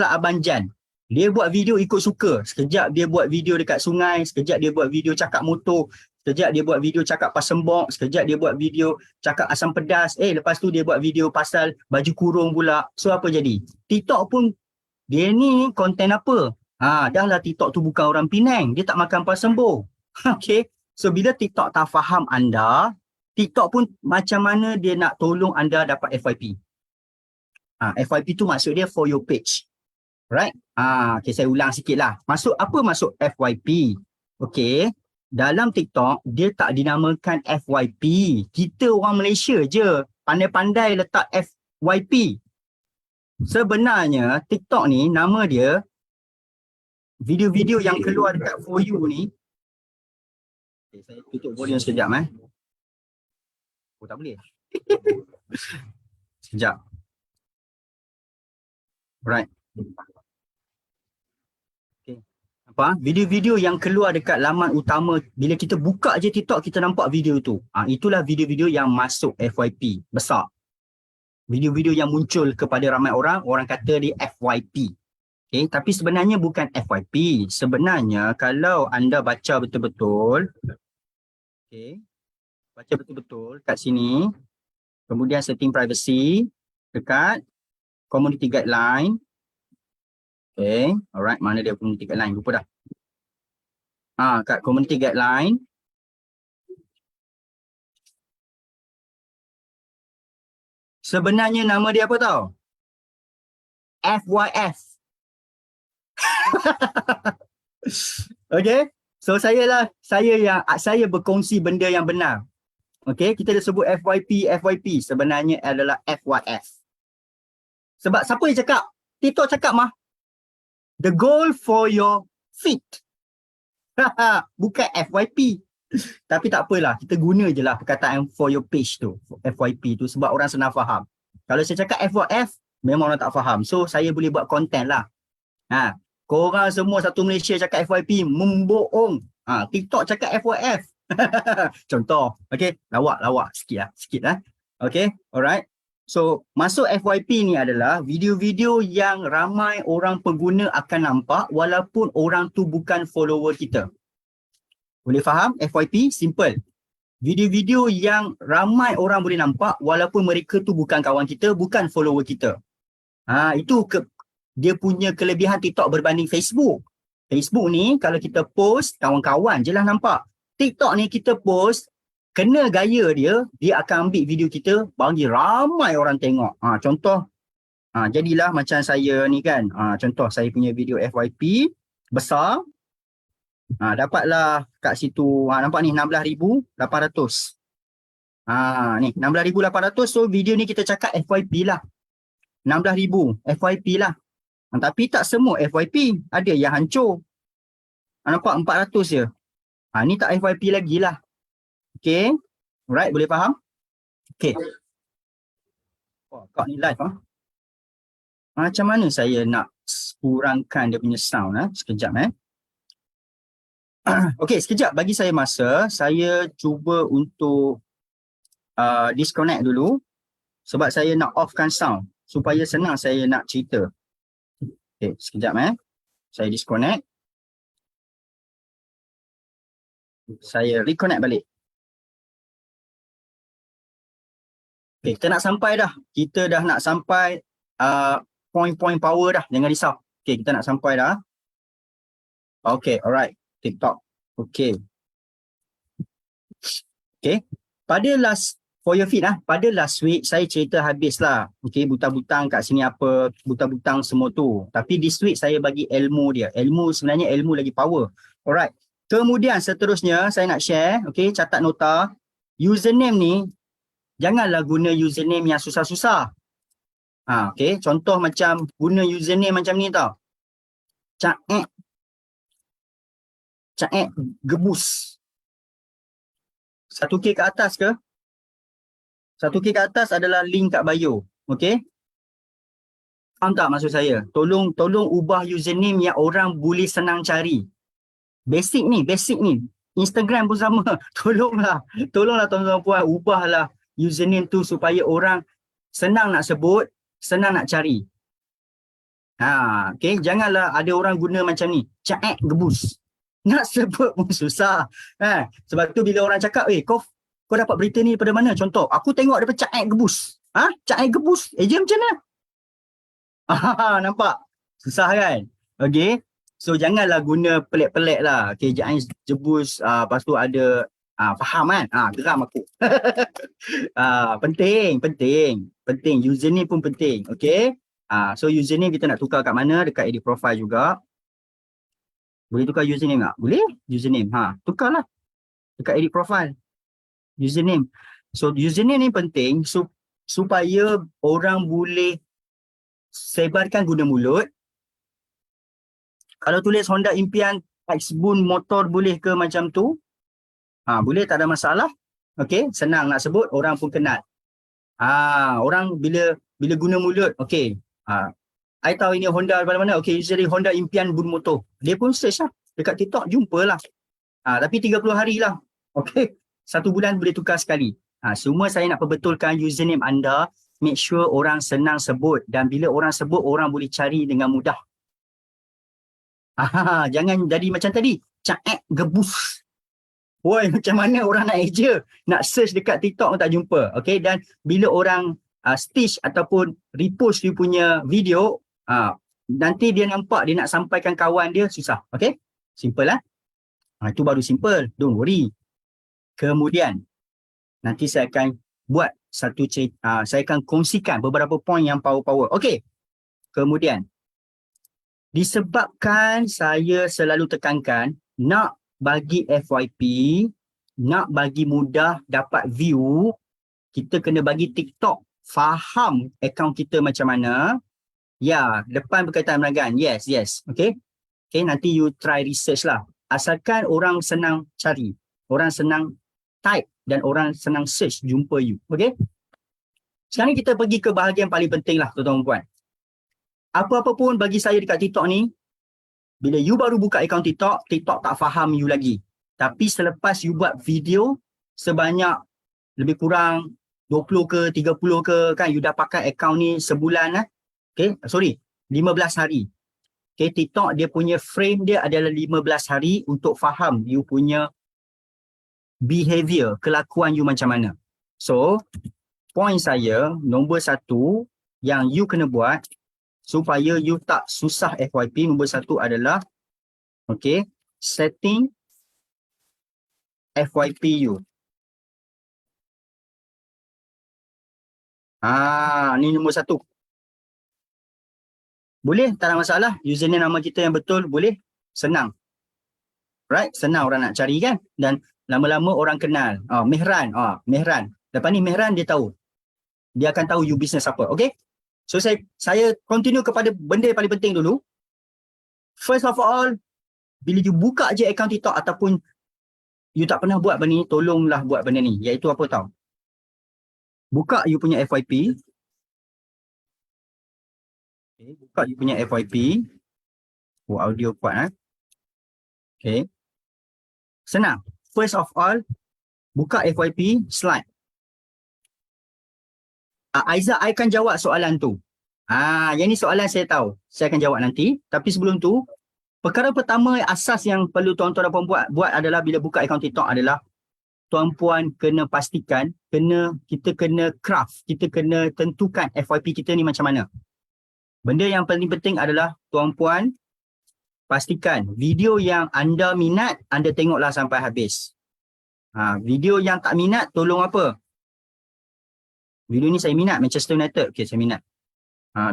Abang Jan, dia buat video ikut suka. Sekejap dia buat video dekat sungai, sekejap dia buat video cakap motor, sekejap dia buat video cakap pasang box, sekejap dia buat video cakap asam pedas, lepas tu dia buat video pasal baju kurung pula. So apa jadi? TikTok pun, dia ni konten apa? Dah lah TikTok tu bukan orang Penang, dia tak makan pasang box. Okay, so bila TikTok tak faham anda, TikTok pun macam mana dia nak tolong anda dapat FYP. FYP tu maksud dia for your page. Right? Okay, saya ulang sikit lah. Maksud FYP? Okay, dalam TikTok, dia tak dinamakan FYP. Kita orang Malaysia je pandai-pandai letak FYP. Sebenarnya, TikTok ni nama dia, video-video yang keluar dekat For You ni. Okay, saya tutup volume sekejap tak boleh. Sekejap. Right. Okay. Video-video yang keluar dekat laman utama, bila kita buka je TikTok, kita nampak video tu. Itulah video-video yang masuk FYP besar. Video-video yang muncul kepada ramai orang, orang kata dia FYP. Okay, tapi sebenarnya bukan FYP. Sebenarnya kalau anda baca betul-betul, okay, baca betul-betul kat sini, kemudian setting privacy, dekat community guideline. Okay, alright, mana dia community guideline? Lupa dah. Kat community guideline. Sebenarnya nama dia apa tau? FYF. Okay, so saya berkongsi benda yang benar. Okay, kita dah sebut FYP, sebenarnya adalah FYF. Sebab siapa yang cakap? TikTok cakap mah, the goal for your feed. Bukan FYP. Tapi tak apalah, kita guna je lah perkataan for your page tu, FYP tu, sebab orang senang faham. Kalau saya cakap FYF, memang orang tak faham. So, saya boleh buat konten lah. Korang semua satu Malaysia cakap FYP, membohong. TikTok cakap FYF. Contoh, okay, lawak sikit lah. Okay, alright. So, masuk FYP ni adalah video-video yang ramai orang pengguna akan nampak walaupun orang tu bukan follower kita. Boleh faham? FYP simple. Video-video yang ramai orang boleh nampak walaupun mereka tu bukan kawan kita, bukan follower kita. Itu dia punya kelebihan TikTok berbanding Facebook. Facebook ni kalau kita post, kawan-kawan je lah nampak. TikTok ni kita post, kena gaya dia akan ambil video kita bagi ramai orang tengok. Contoh, jadilah macam saya ni kan. Contoh saya punya video FYP besar. Dapatlah kat situ, nampak ni 16,800. Ni 16,800. So video ni kita cakap FYP lah. 16,000 FYP lah. Tapi tak semua FYP, ada yang hancur. Nampak 400 je. Ni tak FYP lagi lah. Okay. Alright, boleh faham? Okay. Kau ni live Macam mana saya nak kurangkan dia punya sound sekejap Okay, sekejap bagi saya masa. Saya cuba untuk disconnect dulu sebab saya nak offkan sound supaya senang saya nak cerita. Okay, sekejap saya disconnect. Saya reconnect balik. Okay, kita nak sampai dah. Kita dah nak sampai point-point power dah. Jangan risau. Okay, kita nak sampai dah. Okay, alright. TikTok. Okay. Okay. Pada for your feed pada last week saya cerita habis lah. Okay, butang-butang kat sini apa, butang-butang semua tu. Tapi this week saya bagi ilmu dia. Sebenarnya ilmu lagi power. Alright. Kemudian seterusnya saya nak share, okay, catat nota. Username ni, janganlah guna username yang susah-susah. Okay, contoh macam guna username macam ni tau. Caek gebus. 1K ke atas ke? 1K ke atas adalah link kat bio. Okay? Faham tak maksud saya? Tolong ubah username yang orang boleh senang cari. Basic ni. Instagram pun sama. Tolonglah tuan-tuan puan, ubahlah username tu supaya orang senang nak sebut, senang nak cari. Okay? Janganlah ada orang guna macam ni. Caek gebus. Nak sebut pun susah. Sebab tu bila orang cakap, kau dapat berita ni daripada mana? Contoh, aku tengok daripada Caek Gebus. Caek Gebus? Eja macam mana? Nampak? Susah kan? Okay. So janganlah guna pelik-pelik lah. Okay, Caek Gebus. Lepas tu ada, faham kan? Geram aku. Penting. Username pun penting. Okay. So username kita nak tukar kat mana? Dekat edit profile juga. Boleh tukar username tak? Boleh? Username. Tukarlah. Dekat edit profile. Username. So username ni penting supaya orang boleh sebarkan guna mulut. Kalau tulis Honda Impian Xbun motor boleh ke macam tu? Boleh, tak ada masalah. Okay, senang nak sebut, orang pun kenal. Orang bila guna mulut, okay. I tahu ini Honda daripada mana. Okay, usually Honda Impian Bun Motor. Dia pun search lah. Dekat TikTok jumpalah. Tapi 30 hari lah. Okay. 1 bulan boleh tukar sekali. Semua saya nak perbetulkan username anda. Make sure orang senang sebut. Dan bila orang sebut, orang boleh cari dengan mudah. Jangan jadi macam tadi. Caek Gebus. Woi, macam mana orang nak eja? Nak search dekat TikTok pun tak jumpa. Okay. Dan bila orang stitch ataupun repost dia punya video, nanti dia nampak dia nak sampaikan kawan dia susah. Okay? Simple lah. Itu baru simple. Don't worry. Kemudian nanti saya akan buat satu cerita, saya akan kongsikan beberapa poin yang power-power. Okay. Kemudian disebabkan saya selalu tekankan nak bagi FYP, nak bagi mudah dapat view, kita kena bagi TikTok faham akaun kita macam mana. Ya, depan berkaitan perniagaan. Yes. Okay. Okay, nanti you try research lah. Asalkan orang senang cari, orang senang type dan orang senang search jumpa you. Okay. Sekarang kita pergi ke bahagian paling penting lah tuan-tuan puan. Apa-apa pun bagi saya dekat TikTok ni, bila you baru buka akaun TikTok, TikTok tak faham you lagi. Tapi selepas you buat video sebanyak lebih kurang 20 ke 30 ke kan, you dah pakai akaun ni sebulan 15 hari. Okay, TikTok dia punya frame dia adalah 15 hari untuk faham you punya behavior, kelakuan you macam mana. So, point saya nombor 1 yang you kena buat supaya you tak susah FYP, nombor 1 adalah okay, setting FYP you. Ni nombor 1. Boleh, tak ada masalah. Username nama kita yang betul, boleh. Senang. Right? Senang orang nak cari kan? Dan lama-lama orang kenal. Mehran. Mehran. Lepas ni Mehran dia tahu. Dia akan tahu you business apa. Okay? So saya continue kepada benda yang paling penting dulu. First of all, bila you buka je account TikTok ataupun you tak pernah buat benda ni, tolonglah buat benda ni. Iaitu apa tau? Buka you punya FYP. Okay, buka you punya FYP. Audio kuat. Okay. Senang. First of all, buka FYP, slide. Aiza, I akan jawab soalan tu. Yang ni soalan saya tahu. Saya akan jawab nanti. Tapi sebelum tu, perkara pertama asas yang perlu tuan-tuan dan puan buat adalah bila buka akaun TikTok adalah tuan-puan kena pastikan, kita kena craft, kita kena tentukan FYP kita ni macam mana. Benda yang paling penting adalah tuan-puan pastikan video yang anda minat, anda tengoklah sampai habis. Video yang tak minat, tolong apa? Video ni saya minat, Manchester United. Okay, saya minat.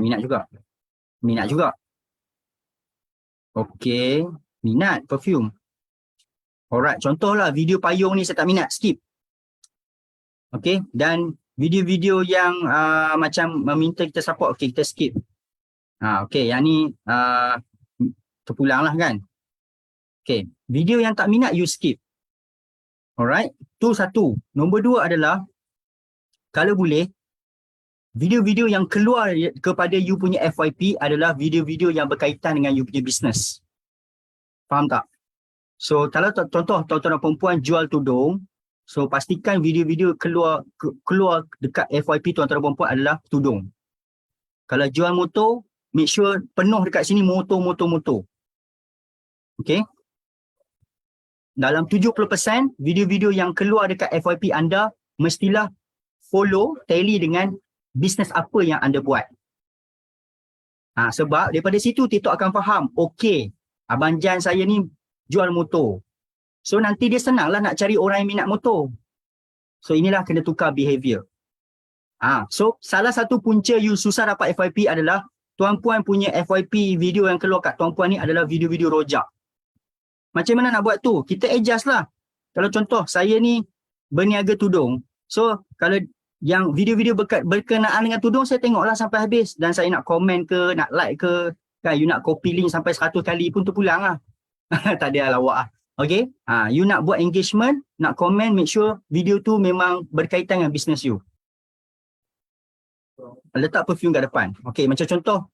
Minat juga. Minat juga. Okay, minat perfume. Alright, contohlah video payung ni saya tak minat, skip. Okay, dan video-video yang macam meminta kita support, okay, kita skip. Okay, yang ni terpulang lah kan. Okay, video yang tak minat you skip. Alright, tu satu. Nombor 2 adalah kalau boleh, video-video yang keluar kepada you punya FYP adalah video-video yang berkaitan dengan you punya business. Faham tak? So, kalau contoh tuan-tuan dan perempuan jual tudung, so pastikan video-video keluar dekat FYP tuan-tuan dan perempuan adalah tudung. Kalau jual motor, make sure penuh dekat sini motor. Okay? Dalam 70% video-video yang keluar dekat FYP anda mestilah follow, tally dengan bisnes apa yang anda buat. Sebab daripada situ TikTok akan faham, okay, Abang Jan saya ni jual motor. So nanti dia senanglah nak cari orang yang minat motor. So inilah kena tukar behavior. So salah satu punca you susah dapat FYP adalah tuan-puan punya FYP video yang keluar kat tuan-puan ni adalah video-video rojak. Macam mana nak buat tu? Kita adjust lah. Kalau contoh saya ni berniaga tudung. So kalau yang video-video berkenaan dengan tudung saya tengoklah sampai habis. Dan saya nak komen ke, nak like ke, kan you nak copy link sampai 100 kali pun terpulang lah. Tak ada lawak lah. Okay? You nak buat engagement, nak komen, make sure video tu memang berkaitan dengan business you. Letak perfume kat depan. Okay, macam contoh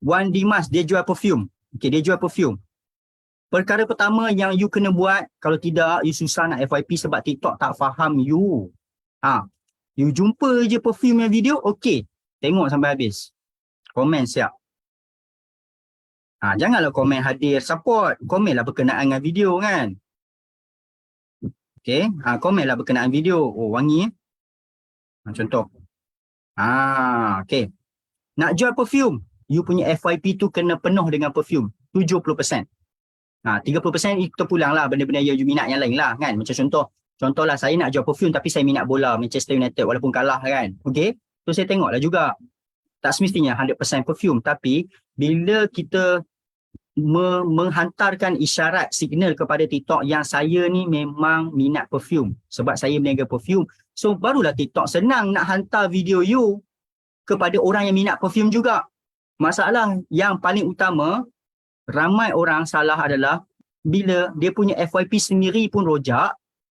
Wan Dimas, dia jual perfume. Okay, dia jual perfume. Perkara pertama yang you kena buat, kalau tidak you susah nak FYP sebab TikTok tak faham you. You jumpa je perfume yang video, okay, tengok sampai habis. Komen siap. Janganlah komen hadir support, komenlah berkenaan dengan video kan. Okay, komenlah berkenaan video. Oh, wangi. Contoh. Okay. Nak jual perfume, you punya FYP tu kena penuh dengan perfume. 70%. 30% itu pulang lah benda-benda yang you minat yang lain lah kan. Macam contohlah saya nak jual perfume tapi saya minat bola Manchester United walaupun kalah kan. Okay. So saya tengoklah juga. Tak semestinya 100% perfume tapi bila kita menghantarkan isyarat signal kepada TikTok yang saya ni memang minat perfume sebab saya berniaga perfume. So barulah TikTok senang nak hantar video you kepada orang yang minat perfume juga. Masalah yang paling utama ramai orang salah adalah bila dia punya FYP sendiri pun rojak,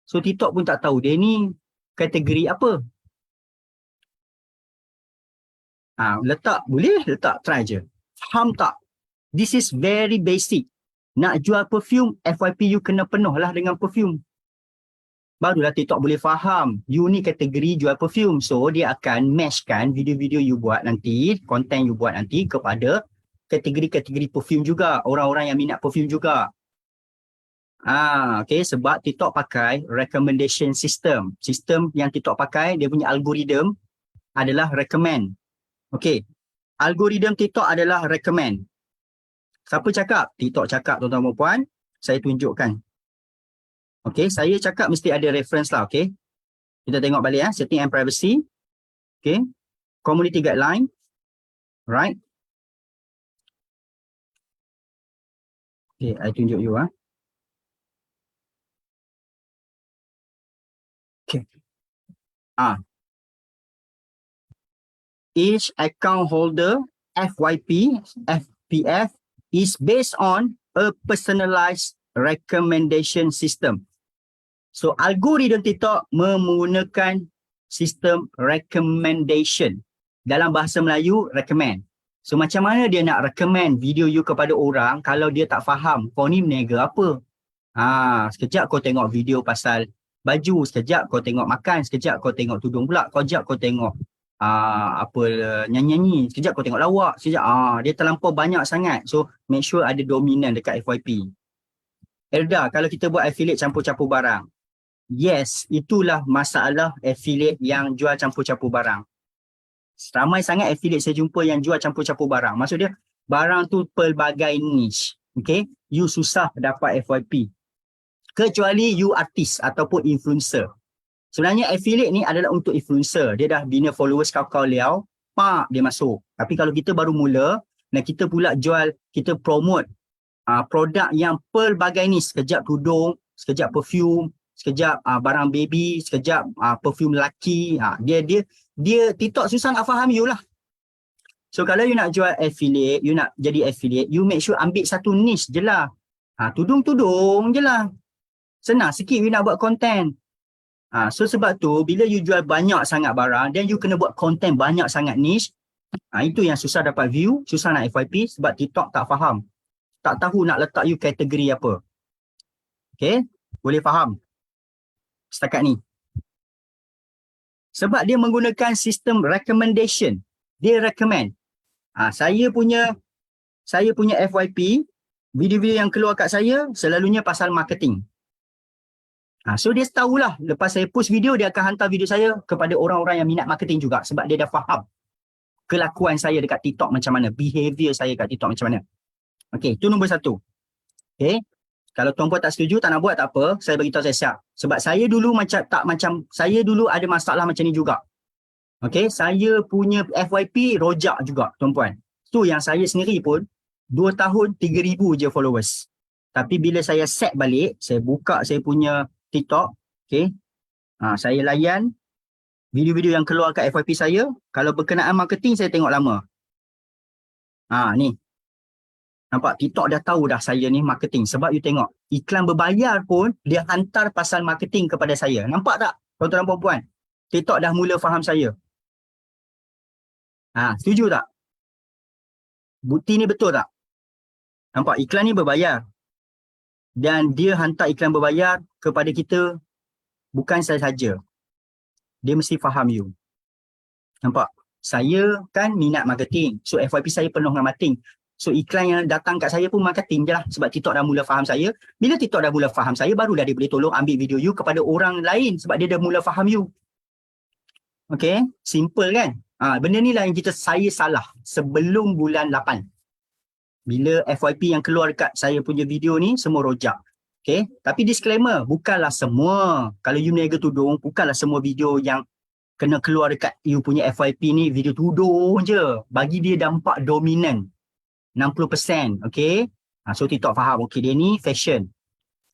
so TikTok pun tak tahu dia ni kategori apa. Boleh letak, try je. Faham tak? This is very basic. Nak jual perfume, FYP you kena penuh lah dengan perfume. Barulah TikTok boleh faham you ni kategori jual perfume. So dia akan matchkan video-video you buat nanti, konten you buat nanti kepada kategori-kategori perfume juga, orang-orang yang minat perfume juga. Okay, sebab TikTok pakai recommendation system. Sistem yang TikTok pakai, dia punya algoritma adalah recommend. Okay, algoritma TikTok adalah recommend. Siapa cakap? TikTok cakap, tuan-tuan dan puan. Saya tunjukkan. Okay, saya cakap mesti ada reference lah, okay. Kita tengok balik setting and privacy. Okay, community guideline. Right. Okay, I tunjuk you Okay. Each account holder FYP, FPF is based on a personalized recommendation system. So algoritma TikTok menggunakan sistem recommendation. Dalam bahasa Melayu, recommend. So macam mana dia nak recommend video you kepada orang kalau dia tak faham kau ni meniaga apa? Sekejap kau tengok video pasal baju, sekejap kau tengok makan, sekejap kau tengok tudung pula, sekejap kau tengok nyanyi-nyanyi, sekejap kau tengok lawak, sekejap dia terlampau banyak sangat. So make sure ada dominan dekat FYP. Erda, kalau kita buat affiliate campur-campur barang, yes, itulah masalah affiliate yang jual campur-campur barang. Ramai sangat affiliate saya jumpa yang jual campur-campur barang. Maksud dia, barang tu pelbagai niche. Okay, you susah dapat FYP. Kecuali you artis ataupun influencer. Sebenarnya affiliate ni adalah untuk influencer. Dia dah bina followers kau-kau liao, dia masuk. Tapi kalau kita baru mula, dan kita pula jual, kita promote produk yang pelbagai niche. Sekejap tudung, sekejap perfume, sekejap barang baby, sekejap perfume lelaki. Dia TikTok susah nak faham you lah. So kalau you nak jual affiliate, you nak jadi affiliate, you make sure ambil satu niche je lah. Tudung-tudung je lah. Senang sikit you nak buat content. So sebab tu bila you jual banyak sangat barang, then you kena buat content banyak sangat niche. Itu yang susah dapat view, susah nak FYP sebab TikTok tak faham. Tak tahu nak letak you kategori apa. Okay, boleh faham setakat ni. Sebab dia menggunakan sistem recommendation. Dia recommend. Saya punya FYP, video-video yang keluar kat saya selalunya pasal marketing. So dia tahulah lepas saya post video, dia akan hantar video saya kepada orang-orang yang minat marketing juga sebab dia dah faham kelakuan saya dekat TikTok macam mana, behavior saya kat TikTok macam mana. Okay, itu nombor satu. Okay, kalau tuan-puan tak setuju, tak nak buat, tak apa, saya beritahu saya siap. Sebab saya dulu saya dulu ada masalah macam ni juga. Okay, saya punya FYP rojak juga, tuan-puan. Tu yang saya sendiri pun 2 tahun 3,000 je followers. Tapi bila saya set balik, saya buka saya punya TikTok, okay, saya layan video-video yang keluar kat FYP saya. Kalau berkenaan marketing, saya tengok lama. Ni. Nampak TikTok dah tahu dah saya ni marketing. Sebab you tengok, iklan berbayar pun dia hantar pasal marketing kepada saya. Nampak tak tuan-tuan dan puan-puan? TikTok dah mula faham saya. Setuju tak? Bukti ni betul tak? Nampak iklan ni berbayar. Dan dia hantar iklan berbayar kepada kita, bukan saya saja. Dia mesti faham you. Nampak? Saya kan minat marketing. So FYP saya penuh dengan marketing. So iklan yang datang kat saya pun marketing je lah. Sebab TikTok dah mula faham saya. Bila TikTok dah mula faham saya, barulah dia boleh tolong ambil video you kepada orang lain. Sebab dia dah mula faham you. Okay? Simple kan? Benda ni lah yang saya salah sebelum bulan 8. Bila FYP yang keluar dekat saya punya video ni, semua rojak. Okay? Tapi disclaimer, bukanlah semua. Kalau you meniaga tudung, bukanlah semua video yang kena keluar dekat you punya FYP ni video tudung je. Bagi dia dampak dominan. 60%, okay? So TikTok faham, okay, dia ni fashion.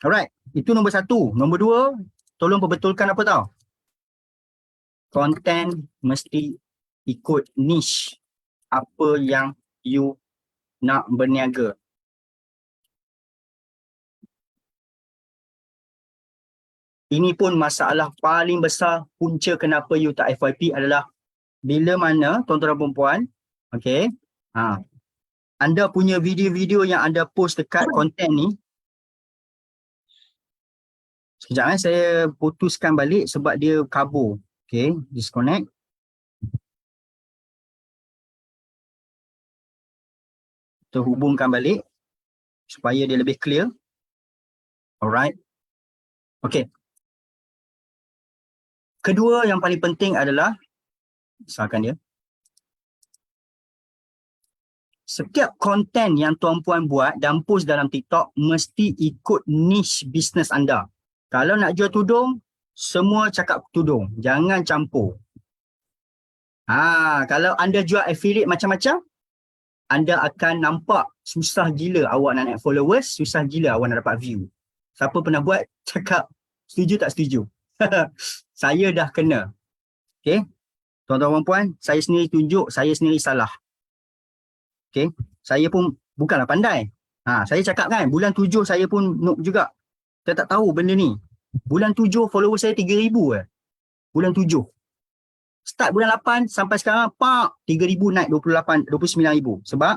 Alright, itu nombor satu. Nombor dua, tolong perbetulkan apa tau? Content mesti ikut niche. Apa yang you nak berniaga. Ini pun masalah paling besar, punca kenapa you tak FYP adalah bila mana, tuan-tuan dan perempuan, okay, anda punya video-video yang anda post dekat konten ni. Sekejap saya putuskan balik sebab dia kabur. Okay, disconnect. Kita hubungkan balik supaya dia lebih clear. Alright. Okay. Kedua yang paling penting adalah, misalkan dia, setiap konten yang tuan-puan buat dan post dalam TikTok mesti ikut niche bisnes anda. Kalau nak jual tudung, semua cakap tudung. Jangan campur. Kalau anda jual affiliate macam-macam, anda akan nampak susah gila awak nak naik followers, susah gila awak nak dapat view. Siapa pernah buat, cakap setuju tak setuju? Saya dah kena. Okay. Tuan-tuan dan puan, saya sendiri tunjuk, saya sendiri salah. Okay. Saya pun bukanlah pandai. Saya cakap kan, bulan 7 saya pun noob juga. Saya tak tahu benda ni. Bulan 7 follower saya 3,000 Bulan 7. Start bulan 8 sampai sekarang, 3,000 naik 29,000. Sebab,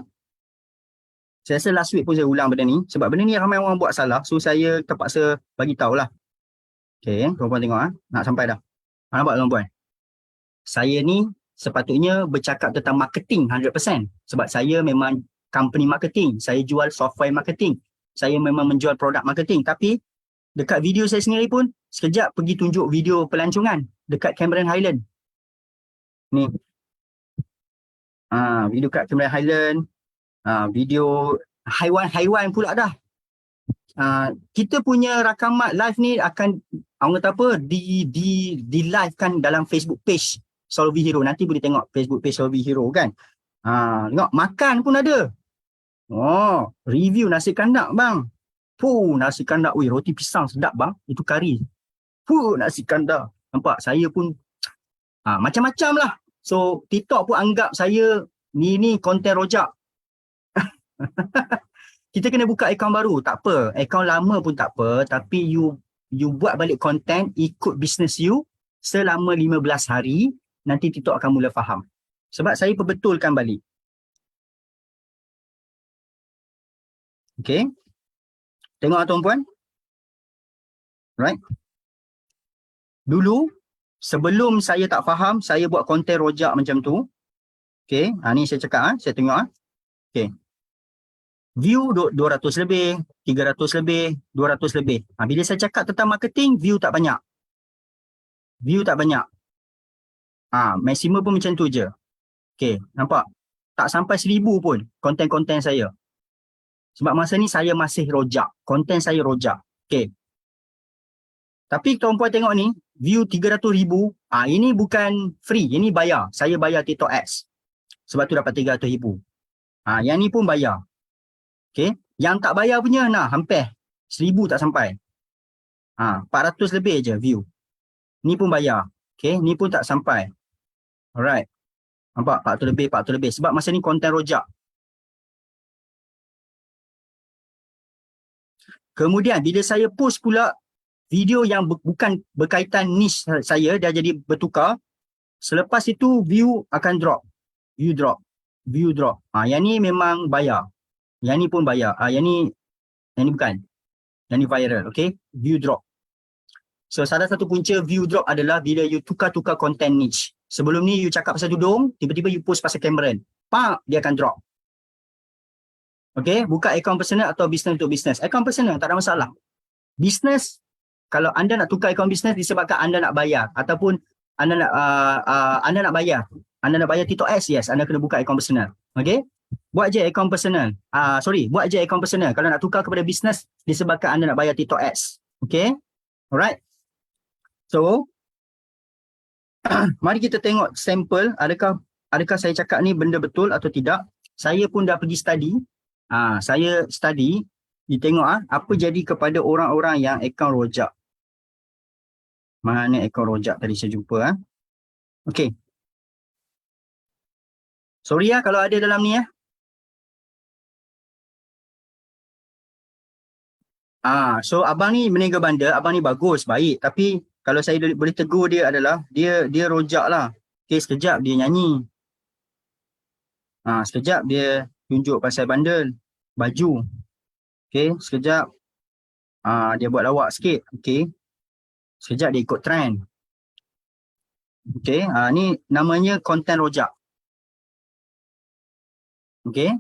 saya rasa last week pun saya ulang benda ni. Sebab benda ni ramai orang buat salah. So, saya terpaksa bagi tahulah. Okay, tuan-puan tengok. Nak sampai dah. Nampak tuan-puan? Saya ni sepatutnya bercakap tentang marketing 100%. Sebab saya memang company marketing. Saya jual software marketing. Saya memang menjual produk marketing. Tapi dekat video saya sendiri pun, sekejap pergi tunjuk video pelancongan dekat Cameron Highland. Ni. Video kat Cameron Highland. Video haiwan-haiwan pula dah. Kita punya rakaman live ni akan, orang kata apa, di live kan dalam Facebook page Solvi Hero. Nanti boleh tengok Facebook page Solvi Hero kan. Tengok, makan pun ada. Review nasi kandak bang. Nasi kandak. Roti pisang sedap bang. Itu kari. Nasi kandak. Nampak, saya pun macam-macam lah. So, TikTok pun anggap saya ni konten rojak. Kita kena buka akaun baru. Tak apa. Akaun lama pun tak apa. Tapi you buat balik konten, ikut business you selama 15 hari. Nanti TikTok akan mula faham. Sebab saya perbetulkan balik. Okay. Tengok tuan-puan. Right. Dulu, sebelum saya tak faham, saya buat konten rojak macam tu. Okay. Ni saya cakap. Saya tengok. Okay. View 200 lebih, 300 lebih, 200 lebih. Bila saya cakap tentang marketing, view tak banyak. View tak banyak. Maksimum pun macam tu je. Okay, nampak? Tak sampai 1,000 pun konten-konten saya. Sebab masa ni saya masih rojak. Konten saya rojak. Okay. Tapi tuan-puan tengok ni, view 300,000. Ini bukan free, ini bayar. Saya bayar TikTok Ads. Sebab tu dapat 300,000. Yang ni pun bayar. Okay. Yang tak bayar punya, hampir 1,000 tak sampai. 400 lebih je view. Ni pun bayar. Okay. Ni pun tak sampai. Alright. Nampak? 400 lebih. Sebab masa ni konten rojak. Kemudian, bila saya post pula video yang bukan berkaitan niche saya, dah jadi bertukar. Selepas itu, view akan drop. View drop. View drop. Yang ni memang bayar. Yang ni pun bayar. Yang ni bukan. Yang ni viral. Okay. View drop. So, salah satu punca view drop adalah bila you tukar-tukar konten niche. Sebelum ni you cakap pasal tudung, tiba-tiba you post pasal Cameron. Dia akan drop. Okay. Buka akaun personal atau bisnes untuk bisnes. Akaun personal tak ada masalah. Bisnes, kalau anda nak tukar akaun bisnes disebabkan anda nak bayar. Ataupun anda nak bayar. Anda nak bayar TikTok Ads, yes. Anda kena buka akaun personal. Okay. Buat je akaun personal. Buat je akaun personal. Kalau nak tukar kepada bisnes disebabkan anda nak bayar TikTok Ads. Okay. Alright. So, mari kita tengok sampel. Adakah saya cakap ni benda betul atau tidak. Saya pun dah pergi study. Saya study. Ditengok apa jadi kepada orang-orang yang akaun rojak. Mana akaun rojak tadi saya jumpa. Okay. Sorry kalau ada dalam ni . So abang ni meniaga bandar, abang ni bagus, baik. Tapi kalau saya boleh tegur dia adalah, dia rojak lah. Okay, sekejap dia nyanyi. Sekejap dia tunjuk pasal bandel, baju. Okay, sekejap dia buat lawak sikit. Okay. Sekejap dia ikut trend. Okay, ni namanya konten rojak. Okay.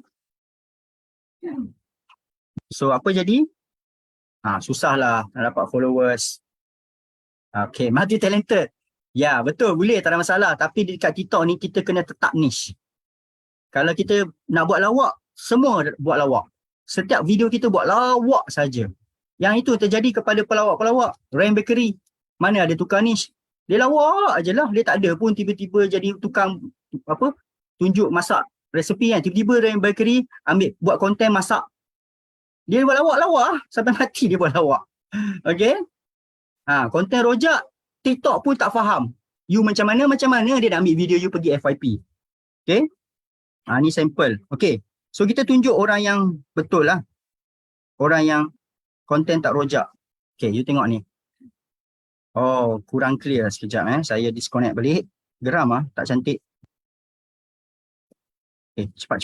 So apa jadi? Susahlah nak dapat followers. Okay, multi talented. Ya, betul, boleh, tak ada masalah. Tapi dekat TikTok ni kita kena tetap niche. Kalau kita nak buat lawak, semua buat lawak. Setiap video kita buat lawak saja. Yang itu terjadi kepada pelawak-pelawak. Rain Bakery, mana ada tukar niche. Dia lawak je lah. Dia tak ada pun tiba-tiba jadi tukang tunjuk masak resepi kan. Tiba-tiba Rain Bakery ambil buat konten masak. Dia buat lawak-lawak sampai mati dia buat lawak. Okay. Konten rojak, TikTok pun tak faham. You macam mana dia nak ambil video you pergi FYP. Okay. Ni sampel. Okay. So kita tunjuk orang yang betul lah. Orang yang konten tak rojak. Okay, you tengok ni. Oh, kurang clear sekejap. Saya disconnect balik. Geram tak cantik. Okay, cepat.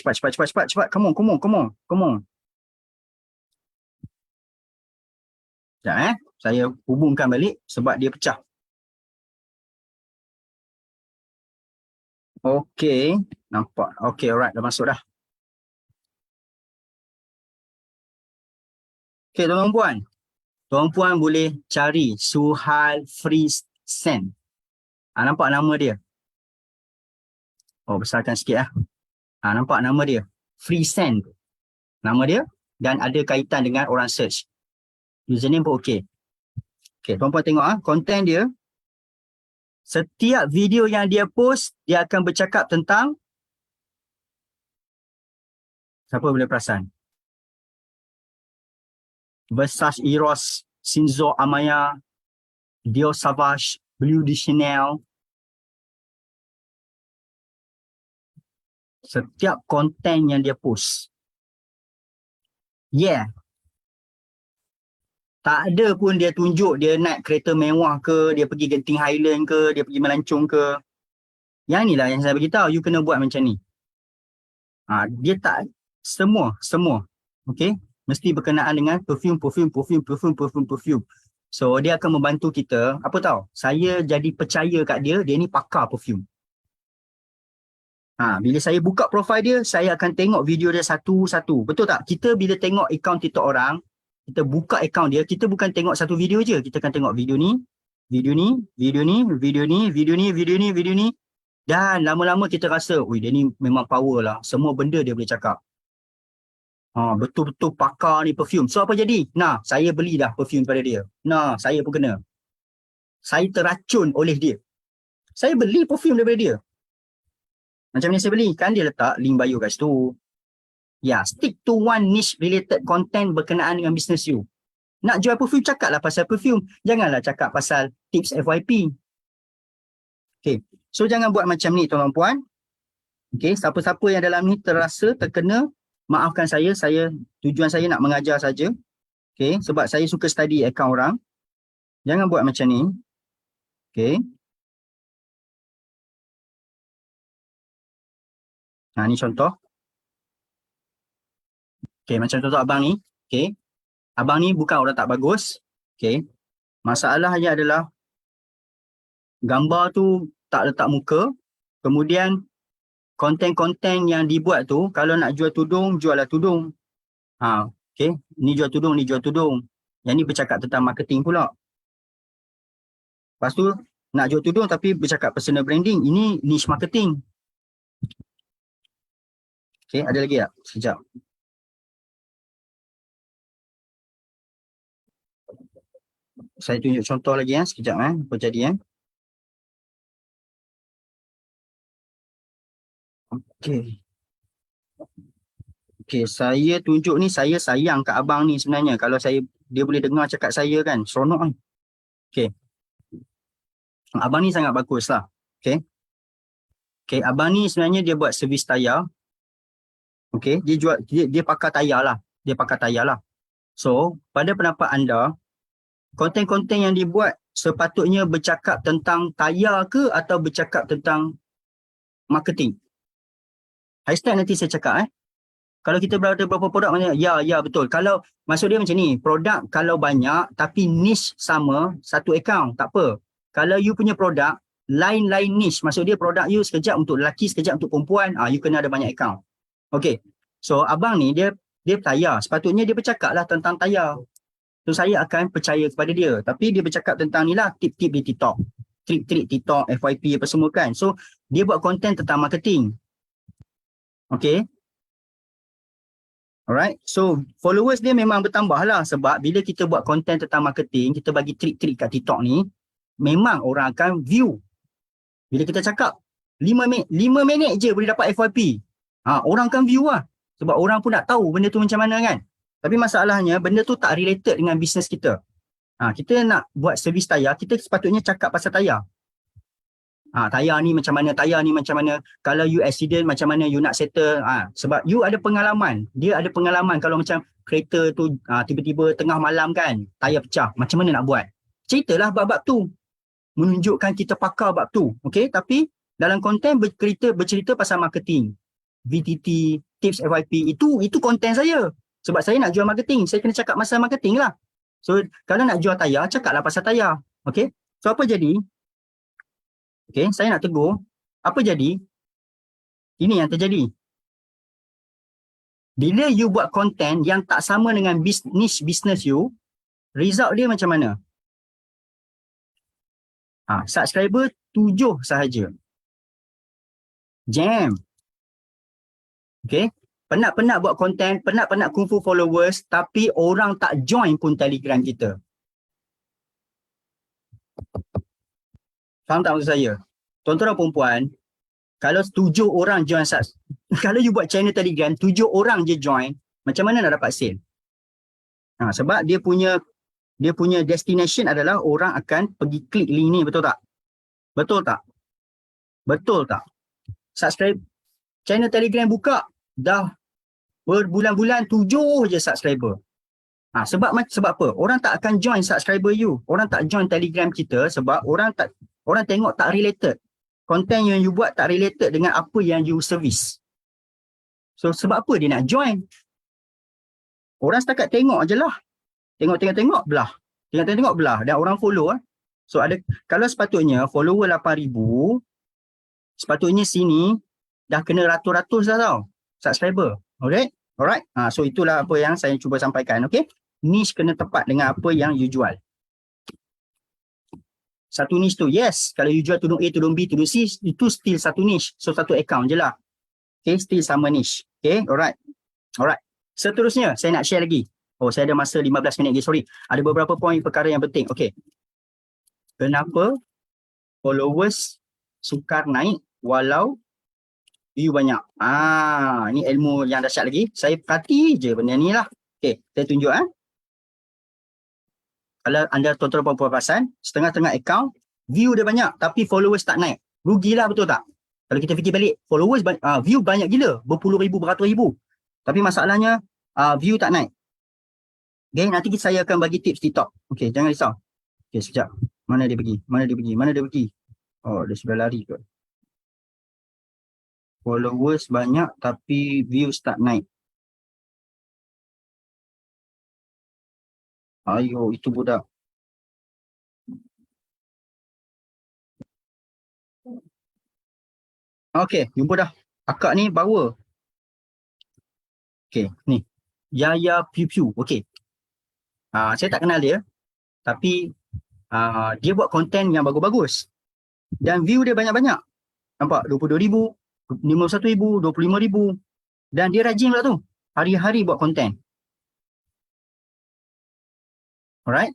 Come on. Sekejap saya hubungkan balik sebab dia pecah. Okay, nampak. Okay, alright, dah masuk dah. Okay, tuan-tuan. Tuan-puan boleh cari Suhail Friesen. Nampak nama dia? Oh, besarkan sikit nampak nama dia. Friesen. Nama dia dan ada kaitan dengan orang search. Username pun okey. Okay, tuan-puan tengok konten dia. Setiap video yang dia post, dia akan bercakap tentang siapa boleh perasan? Versace Eros, Shinzo Amaya, Dior Sauvage, Blue de Chanel. Setiap konten yang dia post. Yeah. Tak ada pun dia tunjuk dia naik kereta mewah ke, dia pergi Genting Highland ke, dia pergi melancong ke. Yang inilah yang saya beritahu, you kena buat macam ni. Dia tak, semua. Okay. Mesti berkenaan dengan perfume. So, dia akan membantu kita. Apa tahu? Saya jadi percaya kat dia ni pakar perfume. Bila saya buka profil dia, saya akan tengok video dia satu-satu. Betul tak? Kita bila tengok akaun TikTok orang, kita buka akaun dia, kita bukan tengok satu video je. Kita akan tengok video ni. Dan lama-lama kita rasa, dia ni memang power lah. Semua benda dia boleh cakap. Betul-betul pakar ni perfume. So apa jadi? Saya beli dah perfume pada dia. Saya pun kena. Saya terracun oleh dia. Saya beli perfume daripada dia. Macam mana saya beli? Kan dia letak link bio kat situ. Ya, stick to one niche related content berkenaan dengan business you. Nak jual perfume, cakaplah pasal perfume. Janganlah cakap pasal tips FYP. Okay. So jangan buat macam ni tuan-tuan. Okay. Siapa-siapa yang dalam ni terasa terkena, maafkan saya. Tujuan saya nak mengajar saja. Okay. Sebab saya suka study akaun orang. Jangan buat macam ni. Okay. Ni contoh. Okay, macam contoh abang ni. Okay. Abang ni bukan orang tak bagus. Okay. Masalahnya adalah gambar tu tak letak muka. Kemudian konten-konten yang dibuat tu, kalau nak jual tudung, jual lah tudung. Okay. Ni jual tudung, ni jual tudung. Yang ni bercakap tentang marketing pula. Lepas tu nak jual tudung tapi bercakap personal branding. Ini niche marketing. Okay, ada lagi tak? Sekejap. Saya tunjuk contoh lagi sekejap apa jadi Okey. Okey, saya tunjuk ni, saya sayang kat abang ni sebenarnya. Kalau dia boleh dengar cakap saya kan, seronok kan. Okey. Abang ni sangat bagus lah. Okey. Okey, abang ni sebenarnya dia buat servis tayar. Okey, dia pakar tayar lah. So, pada pendapat anda, konten-konten yang dibuat sepatutnya bercakap tentang tayar ke atau bercakap tentang marketing? Hashtag nanti saya cakap Kalau kita berada berapa produk, ya betul. Kalau maksud dia macam ni, produk kalau banyak tapi niche sama, satu akaun, tak apa. Kalau you punya produk, lain-lain niche, maksud dia produk you sekejap untuk lelaki, sekejap untuk perempuan, you kena ada banyak akaun. Okay, so abang ni dia tayar, sepatutnya dia bercakap lah tentang tayar. So saya akan percaya kepada dia. Tapi dia bercakap tentang ni lah tip-tip di TikTok. Trik-trik TikTok, FYP apa semua kan. So dia buat konten tentang marketing. Okay. Alright. So followers dia memang bertambah lah. Sebab bila kita buat konten tentang marketing, kita bagi trik-trik kat TikTok ni, memang orang akan view. Bila kita cakap 5 minit je boleh dapat FYP. Orang akan view lah. Sebab orang pun nak tahu benda tu macam mana kan. Tapi masalahnya benda tu tak related dengan bisnes kita. Kita nak buat servis tayar, kita sepatutnya cakap pasal tayar. Tayar ni macam mana, kalau you accident macam mana you nak settle. Sebab you ada pengalaman, dia ada pengalaman kalau macam kereta tu tiba-tiba tengah malam kan, tayar pecah, macam mana nak buat. Ceritalah bab-bab tu. Menunjukkan kita pakar bab tu. Okay, tapi dalam konten bercerita pasal marketing. VTT, tips FYP, itu konten saya. Sebab saya nak jual marketing, saya kena cakap pasal marketing lah. So, kalau nak jual tayar, cakaplah pasal tayar. Okay, so apa jadi? Okay, saya nak tegur. Apa jadi? Ini yang terjadi. Bila you buat konten yang tak sama dengan business you, result dia macam mana? Subscriber 7 sahaja. Jam. Okay. Penat-penat buat konten, penat-penat kungfu followers, tapi orang tak join pun Telegram kita. Faham tak maksud saya? Tuan-tuan dan puan-puan, kalau 7 orang join, kalau you buat channel Telegram, 7 orang je join, macam mana nak dapat sale? Sebab dia punya destination adalah orang akan pergi klik link ni, betul tak? Betul tak? Betul tak? Subscribe channel Telegram buka, dah berbulan-bulan 7 je subscriber. Sebab apa? Orang tak akan join subscriber you. Orang tak join Telegram kita sebab orang tengok tak related. Konten yang you buat tak related dengan apa yang you service. So sebab apa dia nak join? Orang setakat tengok je lah. Tengok belah. Tengok belah dan orang follow . So kalau sepatutnya follower 8,000, sepatutnya sini dah kena ratus-ratus dah tau subscriber. Alright. So itulah apa yang saya cuba sampaikan. Okay. Niche kena tepat dengan apa yang you jual. Satu niche tu, yes. Kalau you jual tudung A, tudung B, tudung C, itu still satu niche. So satu account je lah. Okay, still sama niche. Okay, alright. Seterusnya, saya nak share lagi. Saya ada masa 15 minit lagi, sorry. Ada beberapa poin perkara yang penting. Okay. Kenapa followers sukar naik walau view banyak? Ni ilmu yang dahsyat lagi. Saya perhati je benda ni lah. Okay, saya tunjuk Kalau anda tuan-tuan puan-puan perasan, setengah-tengah account, view dia banyak tapi followers tak naik. Rugilah, betul tak? Kalau kita fikir balik, followers view banyak gila, berpuluh ribu, beratus ribu. Tapi masalahnya view tak naik. Okay, nanti saya akan bagi tips TikTok. Okay, jangan risau. Okay, sekejap. Mana dia pergi? Oh, dia sudah lari kot. Followers banyak tapi views tak naik. Ayo, itu budak. Okay, jumpa dah. Akak ni bawa. Okay, ni. Yaya Piu Piu. Okay. Saya tak kenal dia. Tapi dia buat konten yang bagus-bagus. Dan view dia banyak-banyak. Nampak? 22,000, 51,000, 25,000. Dan dia rajin pula tu. Hari-hari buat konten. Alright.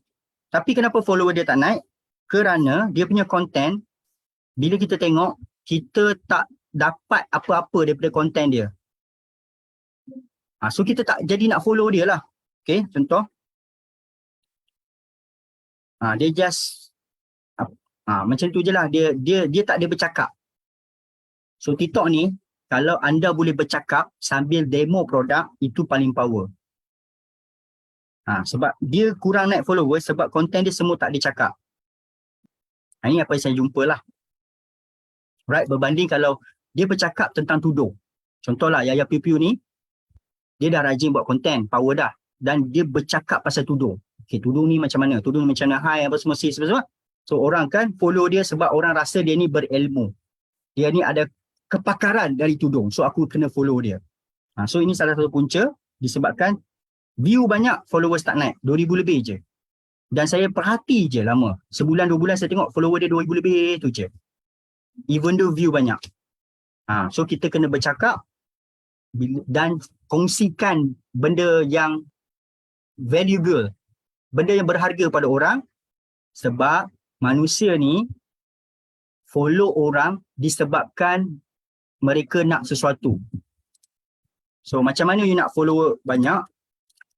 Tapi kenapa follower dia tak naik? Kerana dia punya konten, bila kita tengok, kita tak dapat apa-apa daripada konten dia. So kita tak jadi nak follow dia lah. Okay, contoh. Dia just macam tu je lah. Dia tak ada bercakap. So TikTok ni, kalau anda boleh bercakap sambil demo produk, itu paling power. Sebab dia kurang naik follower sebab konten dia semua tak dicakap. Ini apa yang saya jumpa lah. Right, berbanding kalau dia bercakap tentang tudung. Contohlah Yaya Piu Piu ni, dia dah rajin buat konten, power dah. Dan dia bercakap pasal tudung. Okay, tudung ni macam mana? Tudung ni macam mana? Hai, apa semua, semua. So orang kan follow dia sebab orang rasa dia ni berilmu. Dia ni ada kepakaran dari tudung. So aku kena follow dia. So ini salah satu punca disebabkan View banyak, followers tak naik. 2,000 lebih je. Dan saya perhati je lama. Sebulan, 2 bulan saya tengok follower dia 2,000 lebih tu je. Even though view banyak. So kita kena bercakap dan kongsikan benda yang valuable, benda yang berharga pada orang, sebab manusia ni follow orang disebabkan mereka nak sesuatu. So macam mana you nak follower banyak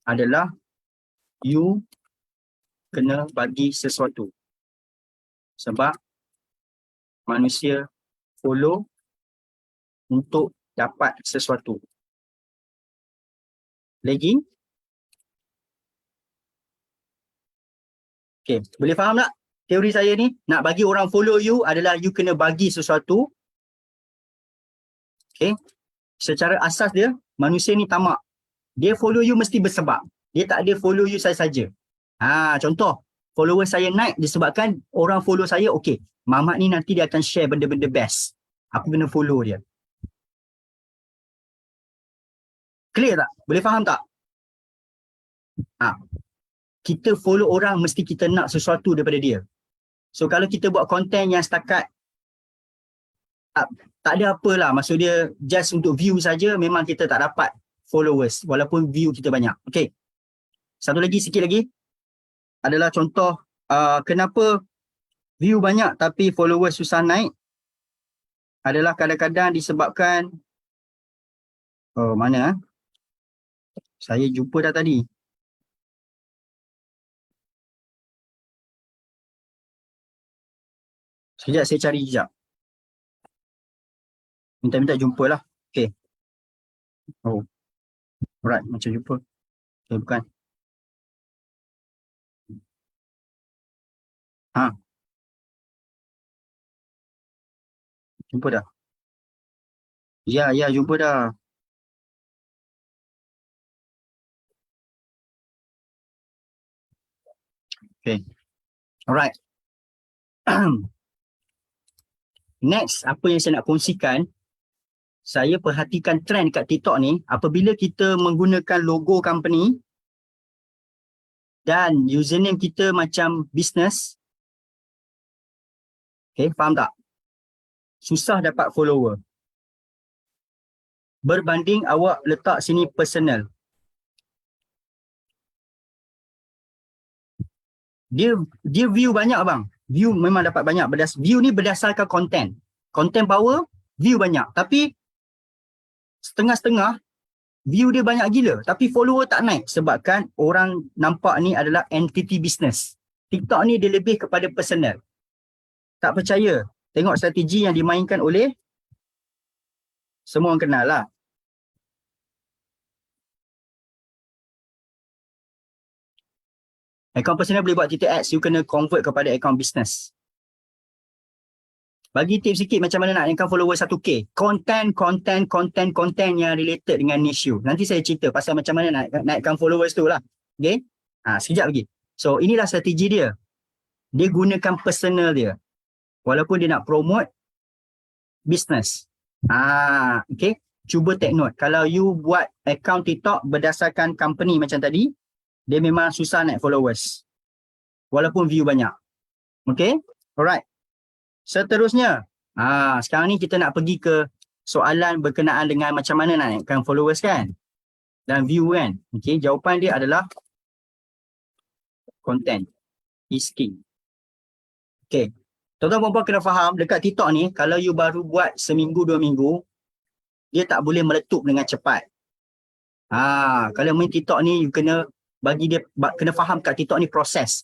adalah you kena bagi sesuatu. Sebab manusia follow untuk dapat sesuatu. Lagi? Okay, boleh faham tak teori saya ni? Nak bagi orang follow you adalah you kena bagi sesuatu. Okay, secara asas dia, manusia ni tamak. Dia follow you mesti bersebab. Dia tak ada follow you saja-saja. Contoh, follower saya naik disebabkan orang follow saya, okay, Mamat ni nanti dia akan share benda-benda best. Aku kena follow dia. Clear tak? Boleh faham tak? Kita follow orang mesti kita nak sesuatu daripada dia. So kalau kita buat konten yang setakat tak ada apalah, maksud dia just untuk view saja, memang kita tak dapat followers walaupun view kita banyak. Okay. Satu lagi, sikit lagi adalah contoh kenapa view banyak tapi followers susah naik adalah kadang-kadang disebabkan mana saya jumpa dah tadi. Sekejap saya cari sekejap. Minta-minta jumpa lah. Okay. Alright, macam jumpa. Okay, bukan. Jumpa dah. Ya, jumpa dah. Okay. Alright. Next, apa yang saya nak kongsikan, saya perhatikan trend kat TikTok ni, apabila kita menggunakan logo company dan username kita macam business, okay, faham tak? Susah dapat follower. Berbanding awak letak sini personal. Dia view banyak bang. View memang dapat banyak. View ni berdasarkan konten. Konten power, view banyak. Tapi setengah-setengah, view dia banyak gila. Tapi follower tak naik. Sebabkan orang nampak ni adalah entity business. TikTok ni dia lebih kepada personal. Tak percaya? Tengok strategi yang dimainkan oleh semua orang kenal lah. Akaun personal boleh buat TikTok ads, you kena convert kepada akaun business. Bagi tips sikit macam mana nak naikkan follower 1K. Konten yang related dengan niche you. Nanti saya cerita pasal macam mana naikkan followers tu lah. Okay? Sekejap lagi. So inilah strategi dia. Dia gunakan personal dia. Walaupun dia nak promote business. Okay? Cuba take note. Kalau you buat akaun TikTok berdasarkan company macam tadi, dia memang susah naik followers. Walaupun view banyak. Okay? Alright. Seterusnya. Sekarang ni kita nak pergi ke soalan berkenaan dengan macam mana nak naikkan followers kan? Dan view kan? Okay, jawapan dia adalah content is king. Okay. Tuan-tuan perempuan kena faham, dekat TikTok ni, kalau you baru buat seminggu, 2 minggu, dia tak boleh meletup dengan cepat. Kalau main TikTok ni, you kena bagi dia, kena faham kat TikTok ni proses.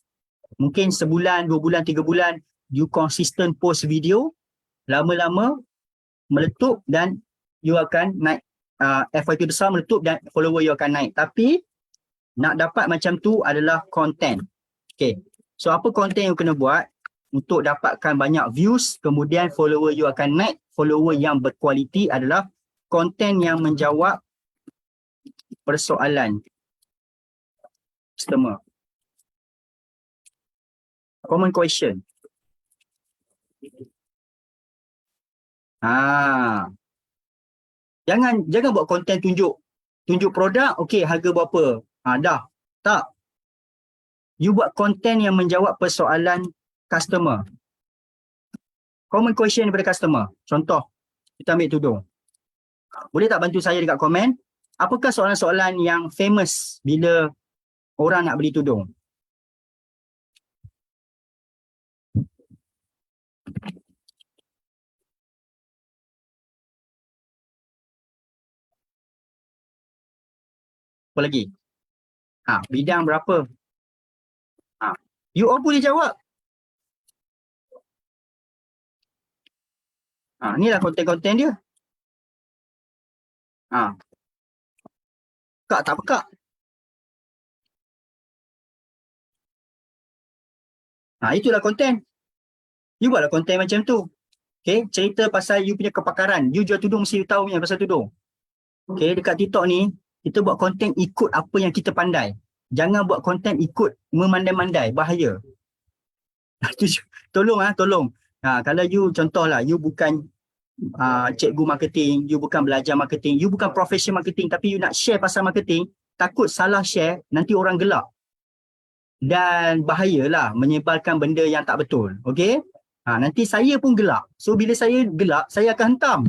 Mungkin sebulan, 2 bulan, 3 bulan, you consistent post video, lama-lama meletup dan you akan naik, FYP besar meletup dan follower you akan naik. Tapi, nak dapat macam tu adalah content. Okay. So, apa content you kena buat untuk dapatkan banyak views, kemudian follower you akan naik, follower yang berkualiti adalah content yang menjawab persoalan customer. Common question. Jangan buat konten tunjuk produk, okey, harga berapa? Dah. Tak. You buat konten yang menjawab persoalan customer. Common question daripada customer. Contoh, kita ambil tudung. Boleh tak bantu saya dekat komen? Apakah soalan-soalan yang famous bila orang nak beli tudung? Apa lagi? Bidang berapa? You all boleh jawab. Inilah konten-konten dia. Pekak tak pekak? Itulah konten. You buatlah konten macam tu. Okay, cerita pasal you punya kepakaran. You jual tudung, mesti you tahu punya pasal tudung. Okay, dekat TikTok ni, kita buat konten ikut apa yang kita pandai. Jangan buat konten ikut memandai-mandai. Bahaya. Tolong. Kalau you, contohlah, you bukan cikgu marketing, you bukan belajar marketing, you bukan profession marketing, tapi you nak share pasal marketing, takut salah share, nanti orang gelak. Dan bahayalah menyebarkan benda yang tak betul. Okay? Nanti saya pun gelak. So, bila saya gelak, saya akan hentam.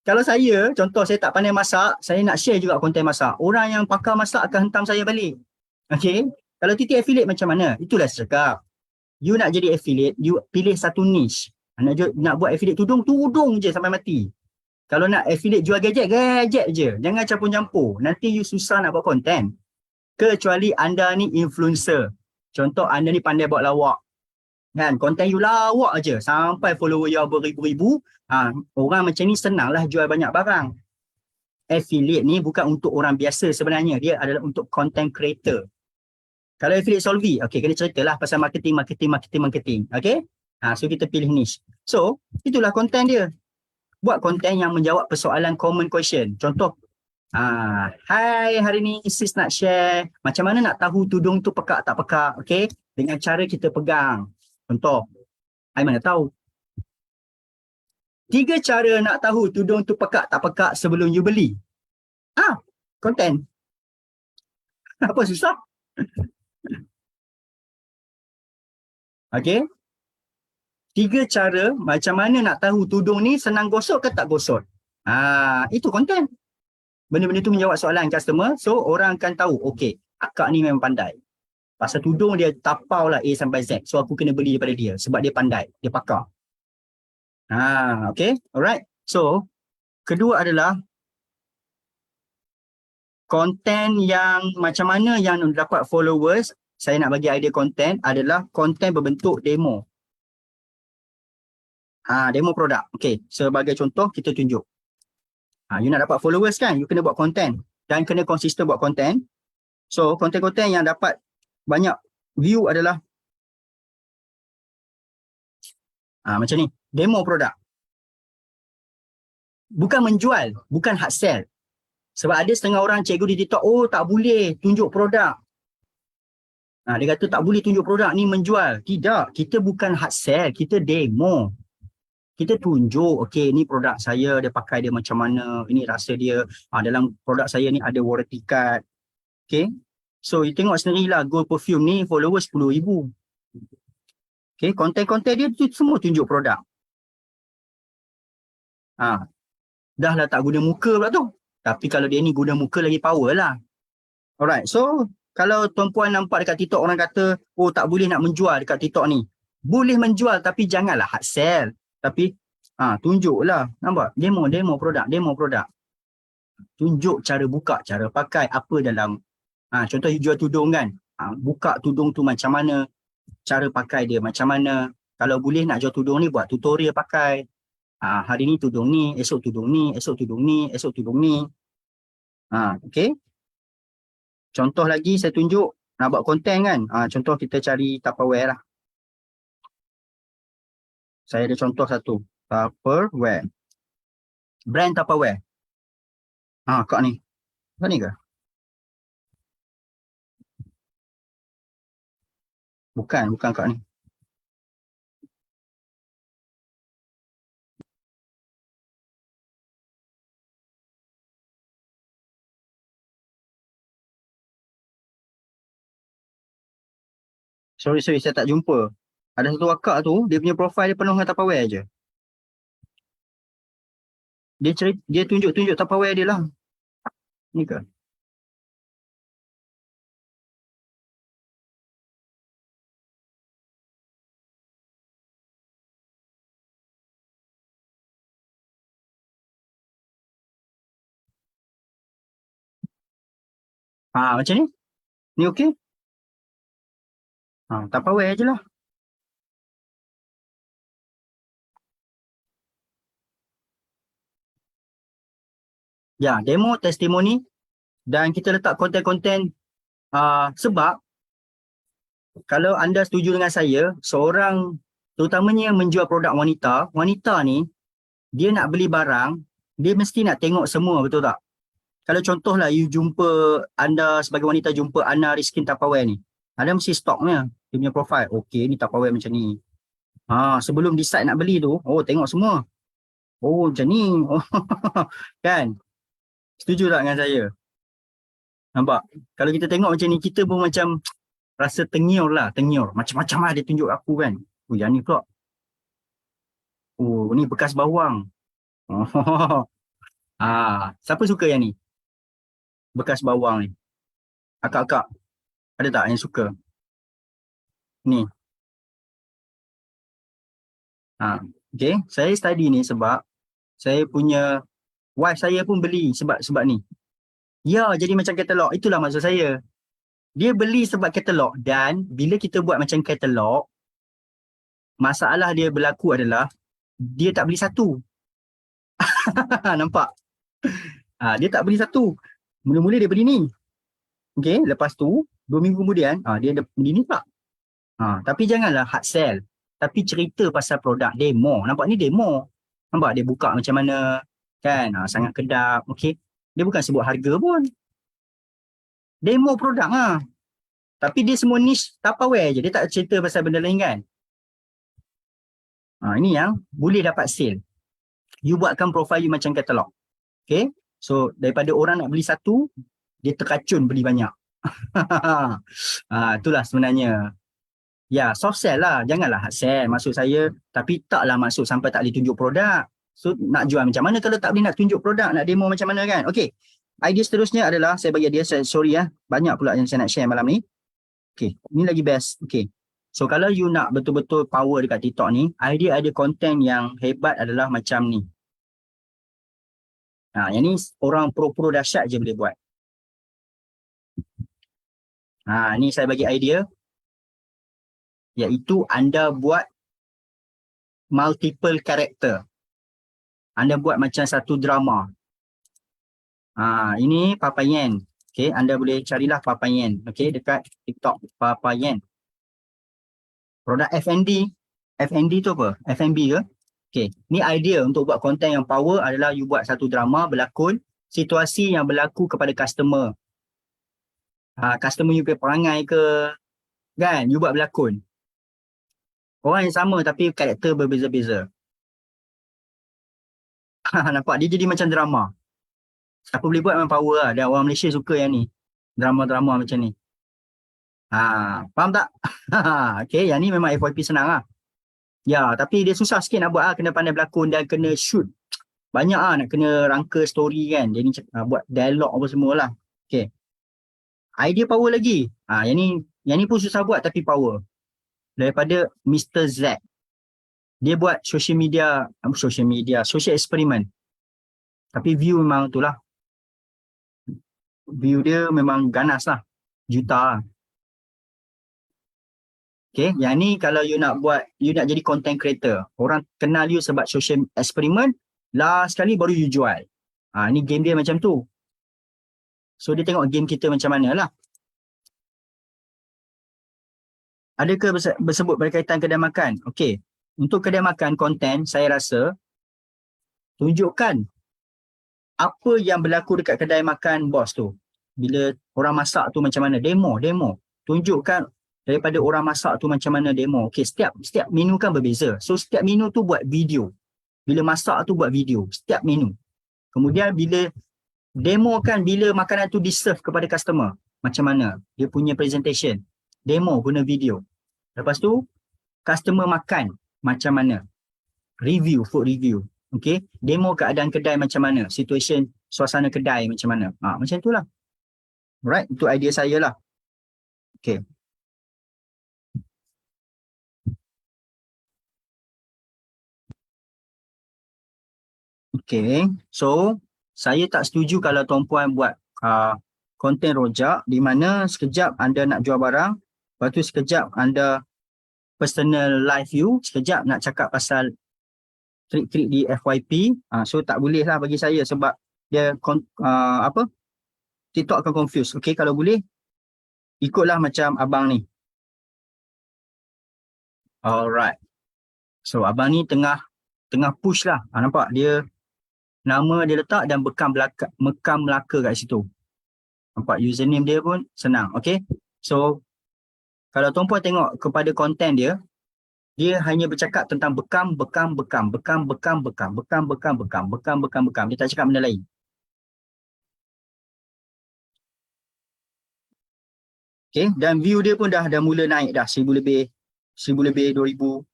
Kalau saya, contoh saya tak pandai masak, saya nak share juga konten masak. Orang yang pakar masak akan hentam saya balik. Okay? Kalau titik affiliate macam mana? Itulah saya cakap. You nak jadi affiliate, you pilih satu niche. Nak buat affiliate tudung je sampai mati. Kalau nak affiliate jual gadget je. Jangan campur-campur. Nanti you susah nak buat konten. Kecuali anda ni influencer. Contoh anda ni pandai buat lawak. Kan? Konten you lawak je. Sampai follower you beribu-ribu. Orang macam ni senanglah jual banyak barang. Affiliate ni bukan untuk orang biasa sebenarnya. Dia adalah untuk content creator. Kalau affiliate Solvi, okay, kena ceritalah pasal marketing. Okay? So kita pilih niche. So, itulah konten dia. Buat konten yang menjawab persoalan common question. Contoh, hai, hari ni sis nak share macam mana nak tahu tudung tu pekak tak pekak, okay? Dengan cara kita pegang. Contoh, I mana tahu. 3 cara nak tahu tudung tu pekak tak pekak sebelum you beli. Konten. Apa susah? Okay? 3 cara macam mana nak tahu tudung ni senang gosok ke tak gosok. Itu konten. Benda-benda tu menjawab soalan customer. So, orang akan tahu, okay, akak ni memang pandai. Pasal tudung dia tapau lah A sampai Z. So, aku kena beli daripada dia sebab dia pandai. Dia pakar. Okay. Alright. So, kedua adalah konten yang macam mana yang dapat followers. Saya nak bagi idea konten adalah konten berbentuk demo. Demo produk. Okay. Sebagai contoh, kita tunjuk. You nak dapat followers kan? You kena buat konten. Dan kena konsisten buat konten. So, konten-konten yang dapat banyak view adalah macam ni. Demo produk. Bukan menjual. Bukan hard sell. Sebab ada setengah orang cikgu di TikTok, tak boleh tunjuk produk. Dia kata tak boleh tunjuk produk ni menjual. Tidak. Kita bukan hard sell. Kita demo. Kita tunjuk, okay, ni produk saya, dia pakai dia macam mana, ini rasa dia, dalam produk saya ni ada warranty card. Okay. So, you tengok sendirilah, Gold Perfume ni followers 10,000. Okay, konten-konten dia tu semua tunjuk produk. Dah lah tak guna muka pula tu. Tapi kalau dia ni guna muka lagi power lah. Alright, so, kalau tuan-puan nampak dekat TikTok orang kata, tak boleh nak menjual dekat TikTok ni. Boleh menjual tapi janganlah hard sell. Tapi tunjuklah, nampak? Demo produk. Tunjuk cara buka, cara pakai, apa dalam. Contoh you jual tudung kan. Buka tudung tu macam mana, cara pakai dia macam mana. Kalau boleh nak jual tudung ni, buat tutorial pakai. Hari ni tudung ni, esok tudung ni, esok tudung ni, esok tudung ni. Okay. Contoh lagi saya tunjuk, nak buat konten kan. Contoh kita cari Tupperware lah. Saya ada contoh satu. Tupperware. Brand Tupperware. Kak ni. Kak ni ke? Bukan kak ni. Sorry, saya tak jumpa. Ada satu akak tu, dia punya profile dia penuh dengan Tupperware je. Dia tunjuk-tunjuk Tupperware dia lah. Ni ke? Macam ni? Ni okey? Tupperware je lah. Ya, demo, testimoni dan kita letak konten-konten sebab kalau anda setuju dengan saya, seorang terutamanya yang menjual produk wanita ni dia nak beli barang, dia mesti nak tengok semua, betul tak? Kalau contohlah you jumpa, anda sebagai wanita jumpa Ana Rizkin Tupperware ni, anda mesti stoknya, dia punya profile. Okey, ni Tupperware macam ni. Sebelum decide nak beli tu, tengok semua. Macam ni. Kan? Setuju tak dengan saya? Nampak? Kalau kita tengok macam ni, kita pun macam rasa tengiur. Macam-macam lah dia tunjuk aku kan. Yang ni pula. Ni bekas bawang. Siapa suka yang ni? Bekas bawang ni. Akak-akak, ada tak yang suka? Ni. Okay, saya study ni sebab saya punya wife saya pun beli sebab ni. Ya, jadi macam katalog. Itulah maksud saya. Dia beli sebab katalog dan bila kita buat macam katalog, masalah dia berlaku adalah dia tak beli satu. Nampak? Dia tak beli satu. Mula-mula dia beli ni. Okay, lepas tu 2 minggu kemudian dia beli ni tak. Tapi janganlah hard sell. Tapi cerita pasal produk, demo. Nampak ni demo. Nampak dia buka macam mana. Kan, sangat kedap. Okay. Dia bukan sebut harga pun. Demo produk Tapi dia semua niche Tupperware je. Dia tak cerita pasal benda lain kan. Ini yang boleh dapat sale. You buatkan profile you macam katalog. Okay. So daripada orang nak beli satu, dia terkacun beli banyak. Itulah sebenarnya. Ya, soft sell lah. Janganlah hard sell. Maksud saya, tapi taklah maksud sampai tak boleh tunjuk produk. So nak jual macam mana kalau tak boleh nak tunjuk produk, nak demo macam mana kan? Okay. Idea seterusnya adalah, saya bagi dia, sorry banyak pula yang saya nak share malam ni. Okay, ni lagi best. Okay. So kalau you nak betul-betul power dekat TikTok ni, idea ada konten yang hebat adalah macam ni. Yang ni orang pro-pro dahsyat je boleh buat. Ni saya bagi idea. Iaitu anda buat multiple character. Anda buat macam satu drama. Ini Papa Yen. Okay, anda boleh carilah Papa Yen. Okay, dekat TikTok Papa Yen. Produk F&D. F&D tu apa? F&B ke? Okay, ni idea untuk buat konten yang power adalah you buat satu drama berlakon situasi yang berlaku kepada customer. Customer you punya perangai ke, kan? You buat berlakon. Orang yang sama tapi karakter berbeza-beza. Nampak? Dia jadi macam drama. Siapa boleh buat memang power lah. Dan orang Malaysia suka yang ni. Drama-drama macam ni. Faham tak? Okay, yang ni memang FYP senang lah. Ya, tapi dia susah sikit nak buat lah. Kena pandai berlakon dan kena shoot. Banyak lah nak kena rangka story kan. Jadi buat dialog apa semua lah. Okay. Idea power lagi. Yang ni pun susah buat tapi power. Daripada Mr. Z. Dia buat social experiment. Tapi view memang tu lah. View dia memang ganas lah. Juta lah. Okay, yang ni kalau you nak buat, you nak jadi content creator. Orang kenal you sebab social experiment. Last sekali baru you jual. Ni game dia macam tu. So dia tengok game kita macam mana lah. Adakah bersebut berkaitan kedai makan? Okey. Untuk kedai makan konten, saya rasa tunjukkan apa yang berlaku dekat kedai makan bos tu. Bila orang masak tu macam mana? Demo. Tunjukkan daripada orang masak tu macam mana demo. Okey, setiap menu kan berbeza. So setiap menu tu buat video. Bila masak tu buat video. Setiap menu. Kemudian bila demo kan, bila makanan tu di-serve kepada customer. Macam mana? Dia punya presentation. Demo guna video. Lepas tu customer makan macam mana, review, food review. Okay, demo keadaan kedai macam mana, situation suasana kedai macam mana. Macam itulah. Right, itu idea saya lah. Okay. Okay, so saya tak setuju kalau tuan-puan buat konten rojak di mana sekejap anda nak jual barang, lepas tu sekejap anda personal life you, sekejap nak cakap pasal trik-trik di FYP. So tak boleh lah bagi saya sebab dia TikTok akan confuse. Okay, kalau boleh ikutlah macam abang ni. Alright. So abang ni tengah push lah. Nampak dia nama dia letak dan Mekam Melaka kat situ. Nampak username dia pun senang. Okay. So kalau tuan-puan tengok kepada konten dia, dia hanya bercakap tentang bekam. Dia tak cakap benda lain. Okay, dan view dia pun dah mula naik dah 1000 lebih, 2000.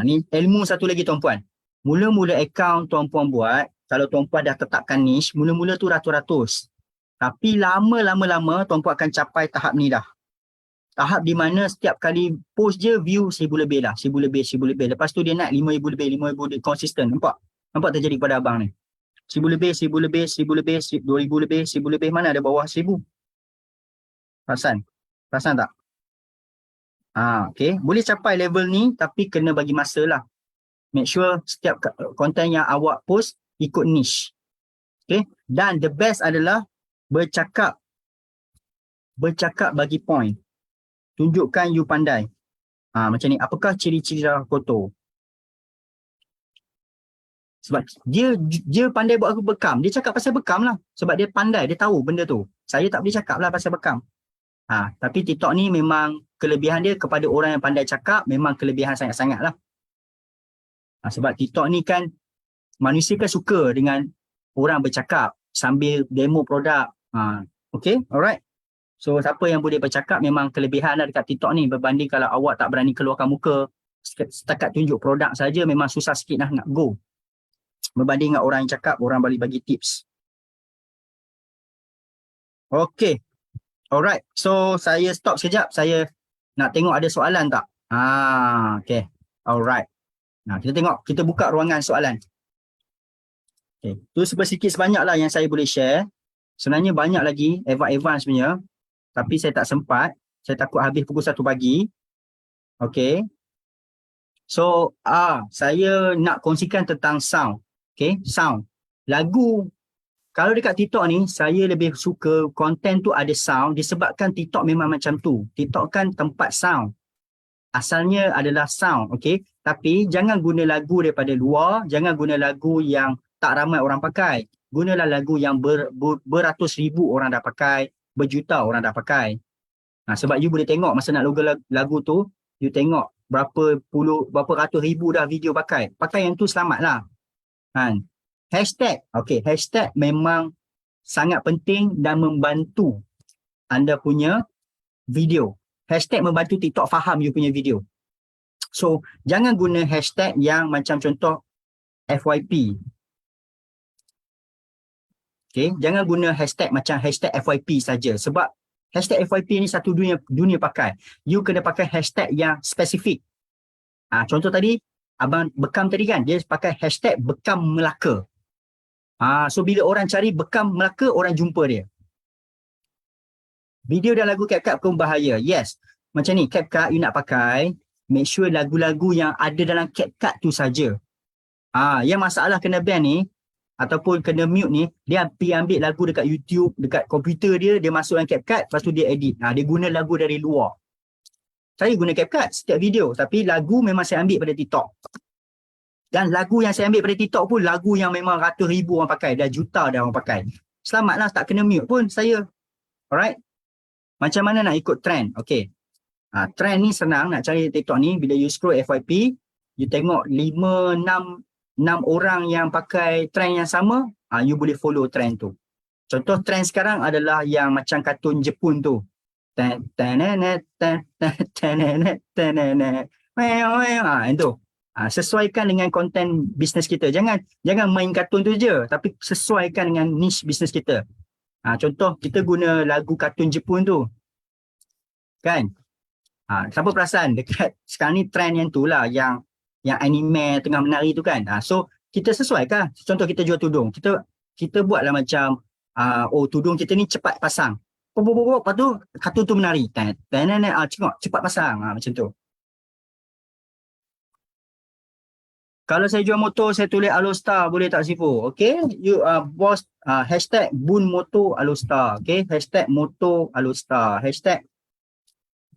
Ni ilmu satu lagi tuan-puan. Mula-mula akaun tuan-puan buat, kalau tuan-puan dah tetapkan niche, mula-mula tu ratus-ratus. Tapi lama-lama tuan-puan akan capai tahap ni dah. Tahap di mana setiap kali post je view 1000 lebih lah, 1000 lebih. Lepas tu dia naik 5000 lebih, konsisten. Nampak terjadi kepada abang ni. 1000 lebih, 2000 lebih, 1000 lebih, mana ada bawah 1000. Perasan tak? Okay. Boleh capai level ni tapi kena bagi masa lah. Make sure setiap konten yang awak post ikut niche. Okay. Dan the best adalah bercakap bagi point. Tunjukkan you pandai. Macam ni. Apakah ciri-ciri darah kotor? Sebab dia pandai buat aku bekam. Dia cakap pasal bekam lah. Sebab dia pandai. Dia tahu benda tu. Saya tak boleh cakap lah pasal bekam. Tapi TikTok ni memang kelebihan dia kepada orang yang pandai cakap, memang kelebihan sangat-sangat lah. Sebab TikTok ni kan, manusia kan suka dengan orang bercakap sambil demo produk. Okay, alright. So siapa yang boleh bercakap memang kelebihan lah dekat TikTok ni, berbanding kalau awak tak berani keluarkan muka, setakat tunjuk produk saja memang susah sikit lah nak go. Berbanding dengan orang yang cakap, orang bagi tips. Okay. Alright, so saya stop sekejap. Saya nak tengok ada soalan tak? Okay. Alright. Kita tengok, kita buka ruangan soalan. Okay. Tu sedikit sebanyak lah yang saya boleh share. Sebenarnya banyak lagi, advance sebenarnya. Tapi saya tak sempat. Saya takut habis pukul 1 pagi. Okay. So, saya nak kongsikan tentang sound. Okay, sound. Lagu. Kalau dekat TikTok ni, saya lebih suka konten tu ada sound disebabkan TikTok memang macam tu. TikTok kan tempat sound. Asalnya adalah sound, okay? Tapi jangan guna lagu daripada luar, jangan guna lagu yang tak ramai orang pakai. Gunalah lagu yang beratus ribu orang dah pakai, berjuta orang dah pakai. Sebab you boleh tengok masa nak lagu tu, you tengok berapa ratus ribu dah video pakai. Pakai yang tu selamatlah. Hashtag, okay, hashtag memang sangat penting dan membantu anda punya video. Hashtag membantu TikTok faham you punya video. So, jangan guna hashtag yang macam contoh FYP. Okay, jangan guna hashtag macam hashtag FYP saja. Sebab hashtag FYP ni satu dunia pakai. You kena pakai hashtag yang spesifik. Contoh tadi, abang bekam tadi kan, dia pakai hashtag bekam Melaka. So bila orang cari bekam Melaka, orang jumpa dia. Video dan lagu CapCut pun bahaya. Yes. Macam ni, CapCut you nak pakai, make sure lagu-lagu yang ada dalam CapCut tu saja. Yang masalah kena ban ni, ataupun kena mute ni, dia pergi ambil lagu dekat YouTube, dekat komputer dia masuk dalam CapCut, lepas tu dia edit. Dia guna lagu dari luar. Saya guna CapCut setiap video, tapi lagu memang saya ambil pada TikTok. Dan lagu yang saya ambil pada TikTok pun lagu yang memang ratus ribu orang pakai, dah juta dah orang pakai. Selamatlah tak kena mute pun saya. Alright. Macam mana nak ikut trend? Okay. Trend ni senang nak cari TikTok ni. Bila you scroll FYP, you tengok 5, 6 orang yang pakai trend yang sama, you boleh follow trend tu. Contoh trend sekarang adalah yang macam kartun Jepun tu. Itu. Sesuaikan dengan konten bisnes kita. Jangan main kartun tu je, tapi sesuaikan dengan niche bisnes kita. Contoh kita guna lagu kartun Jepun tu. Kan? Siapa perasan dekat sekarang ni trend yang tu lah, yang anime tengah menari tu kan. So kita sesuaikan. Contoh kita jual tudung. Kita buatlah macam tudung kita ni cepat pasang. Lepas tu kartun tu menari. Tengok cepat pasang. Macam tu. Kalau saya jual motor, saya tulis Alostar, boleh tak Sifu? Okay, you boss, hashtag Bun Motor Alostar. Okay, hashtag Motor Alostar, hashtag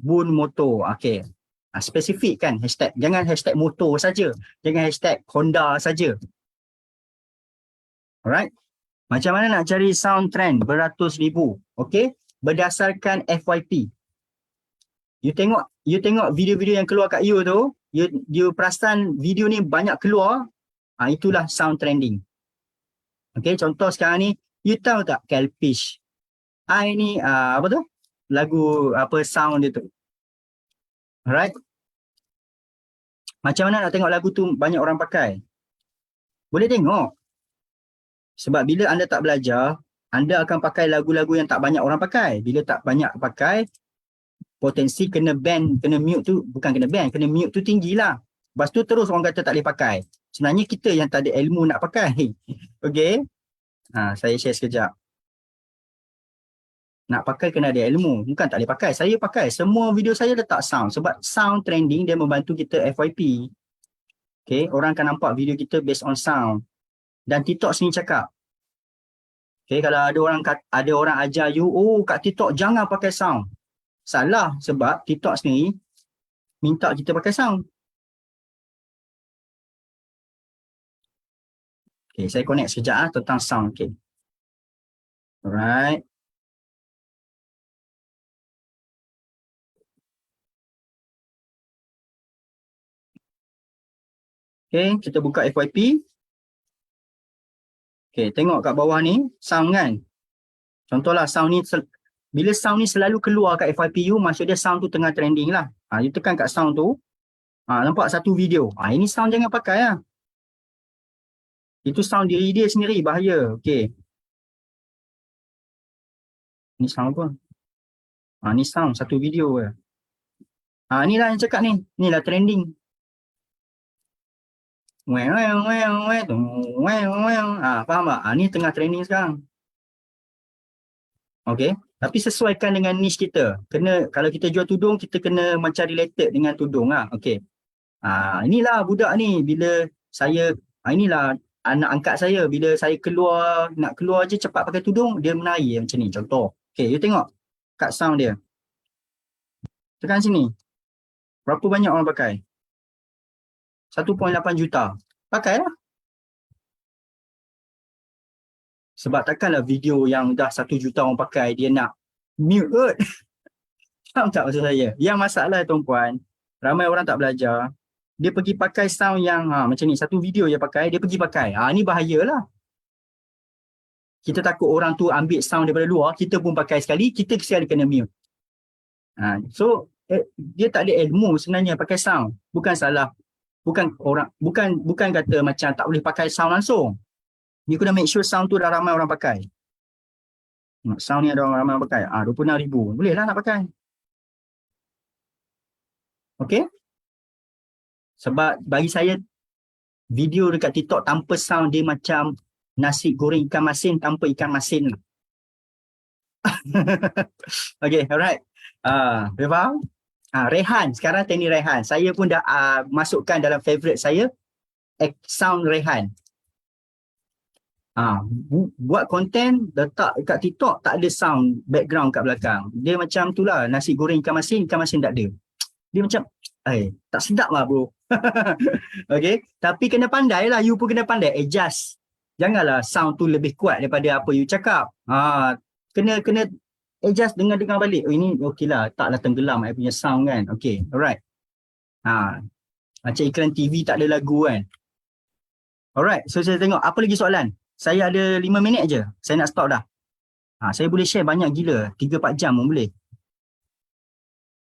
Bun Motor. Okay, spesifik kan hashtag. Jangan hashtag motor saja. Jangan hashtag Honda saja. Alright. Macam mana nak cari sound trend beratus ribu? Okay, berdasarkan FYP. You tengok video-video yang keluar kat you tu, you perasan video ni banyak keluar, itulah sound trending. Okay, contoh sekarang ni, you tahu tak Kelpish? Ini apa tu? Lagu apa sound dia tu. Alright. Macam mana nak tengok lagu tu banyak orang pakai? Boleh tengok. Sebab bila anda tak belajar, anda akan pakai lagu-lagu yang tak banyak orang pakai. Bila tak banyak pakai, potensi kena ban, kena mute tu, bukan kena ban, kena mute tu tinggi lah. Lepas tu terus orang kata tak boleh pakai. Sebenarnya kita yang tak ada ilmu nak pakai. Okay. Saya share sekejap. Nak pakai kena ada ilmu. Bukan tak boleh pakai. Saya pakai. Semua video saya letak sound. Sebab sound trending dia membantu kita FYP. Okay. Orang akan nampak video kita based on sound. Dan TikTok sini cakap. Okay. Kalau ada orang ajar you, kat TikTok jangan pakai sound. Salah, sebab TikTok sendiri minta kita pakai sound. Okay, saya connect sekejap tentang sound. Okay. Alright. Okay, kita buka FYP. Okay, tengok kat bawah ni, sound kan. Contohlah sound ni, bila sound ni selalu keluar kat FYP you, maksud dia sound tu tengah trending lah. You tekan kat sound tu, nampak satu video. Ini sound jangan pakai lah. Itu sound diri dia sendiri, bahaya. Okay. Ni sound apa? Ni sound satu video ke. Ni lah yang cakap ni. Ni lah trending. Faham tak? Ni tengah trending sekarang. Okay. Tapi sesuaikan dengan niche kita. Kalau kita jual tudung, kita kena macam related dengan tudung lah. Okay. Inilah budak ni. Bila saya, inilah anak angkat saya. Bila saya nak keluar je cepat pakai tudung, dia menari macam ni. Contoh. Okay, you tengok kat sound dia. Tekan sini. Berapa banyak orang pakai? 1.8 juta. Pakailah. Sebab takkanlah video yang dah 1 juta orang pakai, dia nak mute kot. Faham tak maksud saya? Yang masalah tuan-puan, ramai orang tak belajar. Dia pergi pakai sound yang macam ni, satu video dia pakai, dia pergi pakai. Ni bahayalah. Kita takut orang tu ambil sound daripada luar, kita pun pakai sekali, kita sekali kena mute. So, dia tak ada ilmu sebenarnya pakai sound. Bukan salah. Bukan kata macam tak boleh pakai sound langsung. You kena make sure sound tu dah ramai orang pakai. Sound ni ada ramai orang pakai. 26,000. Boleh lah nak pakai. Okay? Sebab bagi saya, video dekat TikTok tanpa sound dia macam nasi goreng ikan masin tanpa ikan masin. Okay, alright. Boleh faham? Rehan. Sekarang teknik Rehan. Saya pun dah masukkan dalam favourite saya. Sound Rehan. Buat konten, letak kat TikTok, tak ada sound background kat belakang. Dia macam tu lah, nasi goreng ikan masin tak ada. Dia macam, tak sedap lah bro. Okay, tapi kena pandai lah, you pun kena pandai adjust. Janganlah sound tu lebih kuat daripada apa you cakap. Kena adjust dengar balik. Ini okey lah, taklah tenggelam I punya sound kan. Okay, alright. Macam iklan TV tak ada lagu kan. Alright, so saya tengok, apa lagi soalan? Saya ada 5 minit je. Saya nak stop dah. Saya boleh share banyak gila. 3-4 jam pun boleh.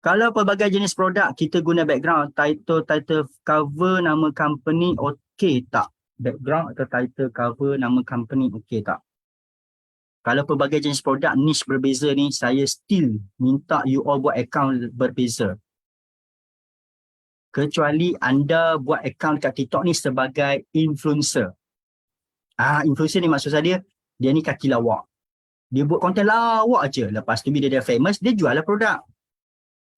Kalau pelbagai jenis produk, kita guna background, title cover, nama company, okey tak? Background atau title cover, nama company, okey tak? Kalau pelbagai jenis produk, niche berbeza ni, saya still minta you all buat account berbeza. Kecuali anda buat account kat TikTok ni sebagai influencer. Influencer ni maksud saya, dia ni kaki lawak. Dia buat konten lawak aje. Lepas tu bila dia famous, dia jual lah produk.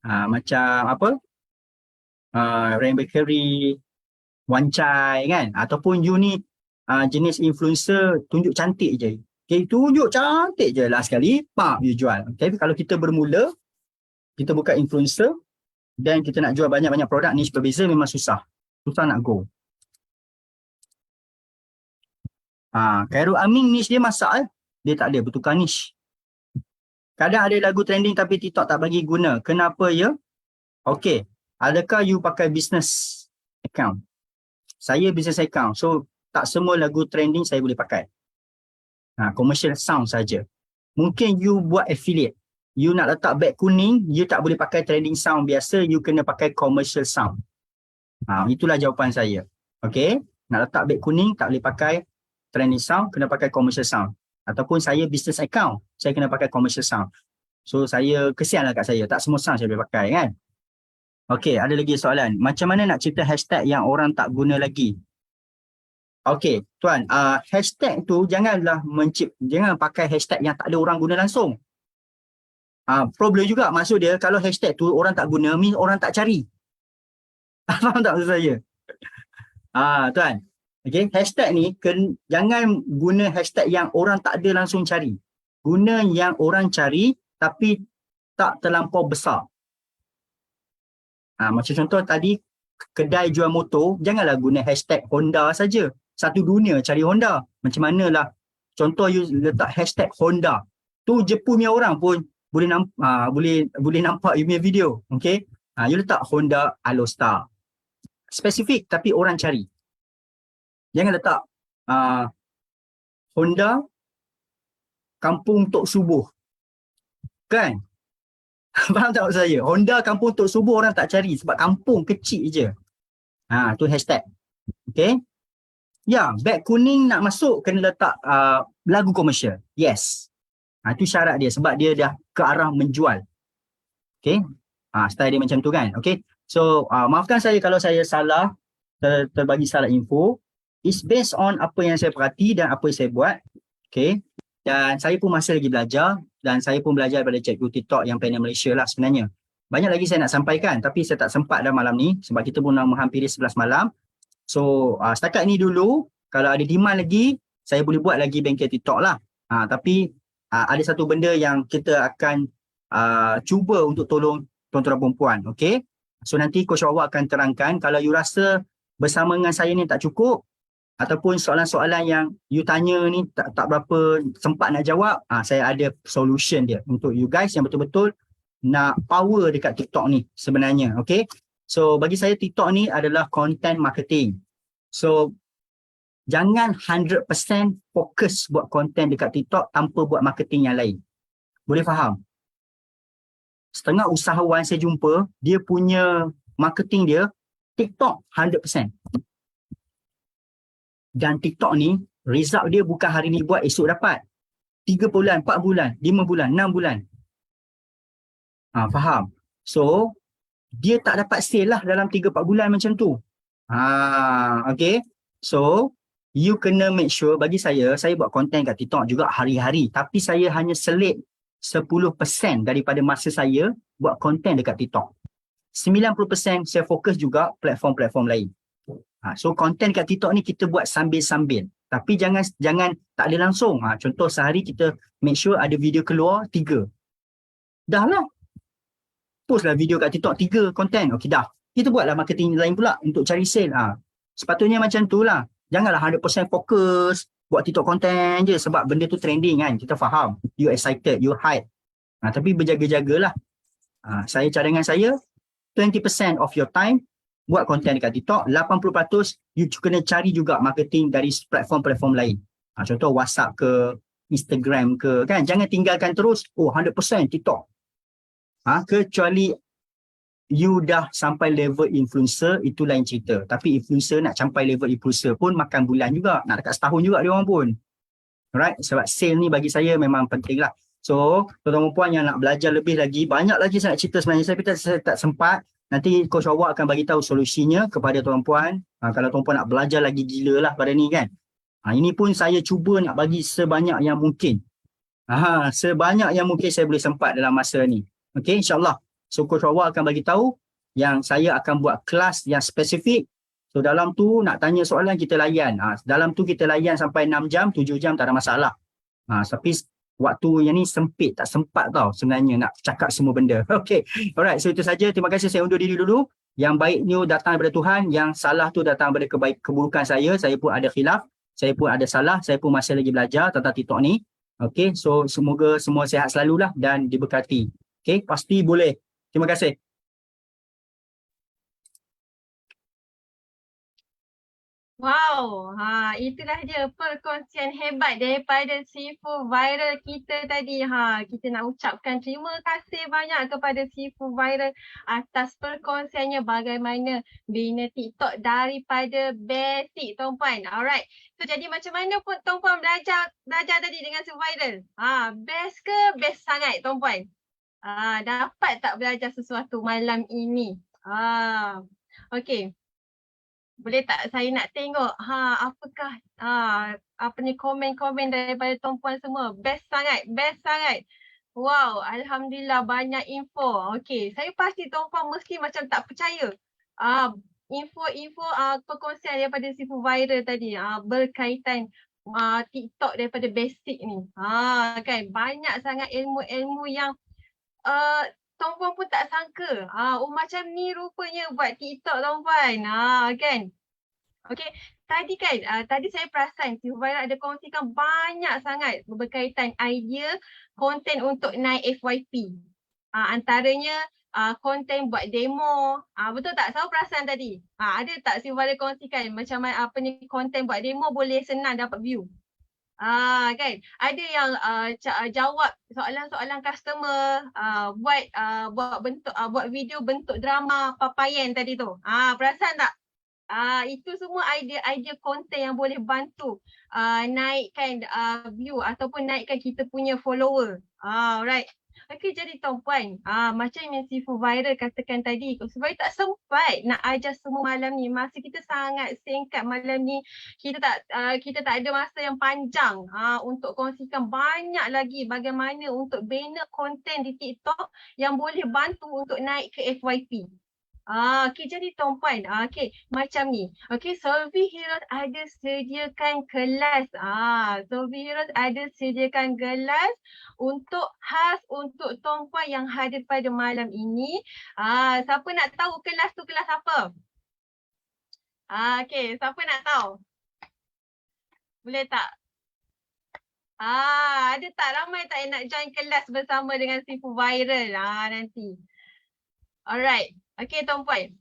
Macam apa? Rain Bakery, Wan Chai kan? Ataupun you ni jenis influencer tunjuk cantik je. Okay, tunjuk cantik je lah sekali, you jual. Okay, kalau kita bermula, kita buka influencer dan kita nak jual banyak-banyak produk niche berbeza memang susah. Susah nak go. Khairul Amin niche dia masak dia tak ada bertukar niche. Kadang ada lagu trending tapi TikTok tak bagi guna. Kenapa ya? Okey, adakah you pakai business account? Saya business account. So tak semua lagu trending saya boleh pakai. Commercial sound saja. Mungkin you buat affiliate. You nak letak beg kuning, you tak boleh pakai trending sound biasa, you kena pakai commercial sound. Itulah jawapan saya. Okey, nak letak beg kuning tak boleh pakai trending sound, kena pakai commercial sound. Ataupun saya business account, saya kena pakai commercial sound. So saya kesianlah kat saya, tak semua sound saya boleh pakai kan. Okey, ada lagi soalan. Macam mana nak cipta hashtag yang orang tak guna lagi? Okey, tuan, hashtag tu jangan pakai hashtag yang tak ada orang guna langsung. Problem juga maksud dia kalau hashtag tu orang tak guna, means orang tak cari. Faham tak maksud saya? Tuan. Okay, hashtag ni jangan guna hashtag yang orang tak ada langsung cari. Guna yang orang cari tapi tak terlampau besar. Macam contoh tadi, kedai jual motor, janganlah guna hashtag Honda saja. Satu dunia cari Honda. Macam manalah, contoh you letak hashtag Honda. Tu je punya orang pun boleh nampak you punya video. Okay, you letak Honda Alostar. Spesifik tapi orang cari. Jangan letak Honda Kampung Tok Subuh. Kan? Faham tak maksud saya? Honda Kampung Tok Subuh orang tak cari sebab kampung kecil je. Tu hashtag. Okay? Ya, beg kuning nak masuk kena letak lagu komersial. Yes. Itu syarat dia sebab dia dah ke arah menjual. Okay? Style dia macam tu kan? Okay? So, maafkan saya kalau saya salah, terbagi salah info. It's based on apa yang saya perhati dan apa yang saya buat. Okay. Dan saya pun masih lagi belajar. Dan saya pun belajar daripada cikgu TikTok yang panel Malaysia lah sebenarnya. Banyak lagi saya nak sampaikan tapi saya tak sempat dah malam ni. Sebab kita pun dah menghampiri 11 malam. So setakat ni dulu. Kalau ada demand lagi, saya boleh buat lagi bengkel TikTok lah. Tapi ada satu benda yang kita akan cuba untuk tolong tuan-tuan perempuan. Okay. So nanti Coach Wawa akan terangkan. Kalau you rasa bersama dengan saya ni tak cukup. Ataupun soalan-soalan yang you tanya ni tak berapa sempat nak jawab, saya ada solution dia untuk you guys yang betul-betul nak power dekat TikTok ni sebenarnya. Okay. So bagi saya TikTok ni adalah content marketing. So jangan 100% fokus buat content dekat TikTok tanpa buat marketing yang lain. Boleh faham? Setengah usahawan saya jumpa, dia punya marketing dia TikTok 100%. Dan TikTok ni, result dia bukan hari ni buat, esok dapat. 3 bulan, 4 bulan, 5 bulan, 6 bulan. Faham? So, dia tak dapat sale lah dalam 3-4 bulan macam tu. Okay. So, you kena make sure, bagi saya buat konten kat TikTok juga hari-hari. Tapi saya hanya selit 10% daripada masa saya buat konten dekat TikTok. 90% saya fokus juga platform-platform lain. So konten kat TikTok ni kita buat sambil-sambil. Tapi jangan tak ada langsung. Contoh sehari kita make sure ada video keluar 3. Dah lah. Post lah video kat TikTok 3 konten. Okey dah. Kita buatlah marketing lain pula untuk cari sale. Sepatutnya macam tu lah. Janganlah 100% fokus buat TikTok konten je sebab benda tu trending kan. Kita faham. You excited, you hype. Tapi berjaga-jagalah. Saya cadangan saya 20% of your time buat konten dekat TikTok, 80% you kena cari juga marketing dari platform-platform lain. Contoh WhatsApp ke, Instagram ke, kan? Jangan tinggalkan terus, 100% TikTok. Kecuali you dah sampai level influencer, itu lain cerita. Tapi influencer nak sampai level influencer pun makan bulan juga. Nak dekat setahun juga dia orang pun. Alright, sebab sale ni bagi saya memang penting lah. So, tuan-tuan dan puan yang nak belajar lebih lagi, banyak lagi saya nak cerita sebenarnya. Saya tak sempat. Nanti Coach Awak akan bagi tahu solusinya kepada tuan-puan. Kalau tuan-puan nak belajar lagi gila lah pada ni kan. Ini pun saya cuba nak bagi sebanyak yang mungkin. Sebanyak yang mungkin saya boleh sempat dalam masa ni. Okay, insyaAllah. So, Coach Awak akan bagi tahu yang saya akan buat kelas yang spesifik. So, dalam tu nak tanya soalan kita layan. Dalam tu kita layan sampai 6 jam, 7 jam tak ada masalah. Tapi waktu yang ni sempit, tak sempat tau sebenarnya nak cakap semua benda. Okay, alright. So, itu saja. Terima kasih. Saya undur diri dulu. Yang baik ni datang daripada Tuhan. Yang salah tu datang daripada keburukan saya. Saya pun ada khilaf. Saya pun ada salah. Saya pun masih lagi belajar tentang TikTok ni. Okay, so semoga semua sihat selalulah dan diberkati. Okay, pasti boleh. Terima kasih. Wow, itulah dia perkongsian hebat daripada Sifu Viral kita tadi. Kita nak ucapkan terima kasih banyak kepada Sifu Viral atas perkongsiannya bagaimana bina TikTok daripada basic, tuan-puan. Alright. So jadi macam mana pun tuan-puan belajar tadi dengan Sifu Viral? Best ke? Best sangat, tuan-puan. Dapat tak belajar sesuatu malam ini? Okay. Boleh tak saya nak tengok apakah komen-komen daripada tuan-puan semua. Best sangat, best sangat. Wow, alhamdulillah banyak info. Okey, saya pasti tuan-puan mesti macam tak percaya. Info-info perkongsian daripada Sifu Viral tadi berkaitan TikTok daripada basic ni. Kan banyak sangat ilmu-ilmu yang tuan-puan pun tak sangka. Macam ni rupanya buat TikTok, tuan-puan. Kan? Okay. Tadi saya perasan Sifu Viral ada kongsikan banyak sangat berkaitan idea konten untuk naik FYP. Antaranya konten buat demo. Betul tak? Saya perasan tadi. Ada tak Sifu Viral kongsikan macam apa ni konten buat demo boleh senang dapat view? Kan ada yang jawab soalan-soalan customer, buat video bentuk drama Papayan tadi tu. Perasan tak? Itu semua idea konten yang boleh bantu naikkan view ataupun naikkan kita punya follower. Right. Okay, jadi tuan-puan, macam yang Sifu Viral katakan tadi, sebab tak sempat nak ajar semua malam ni. Masa kita sangat singkat malam ni. Kita tak ada masa yang panjang untuk kongsikan banyak lagi bagaimana untuk bina konten di TikTok yang boleh bantu untuk naik ke FYP. Okay, jadi tuan-puan, okay, macam ni. Okay, Solvi Heroes ada sediakan kelas. Solvi Heroes ada sediakan kelas khas untuk tuan-puan yang hadir pada malam ini. Siapa nak tahu kelas tu kelas apa? Okay, siapa nak tahu? Boleh tak? Ada tak ramai tak yang nak join kelas bersama dengan Sifu Viral nanti? Alright. Okay, tuan-puan.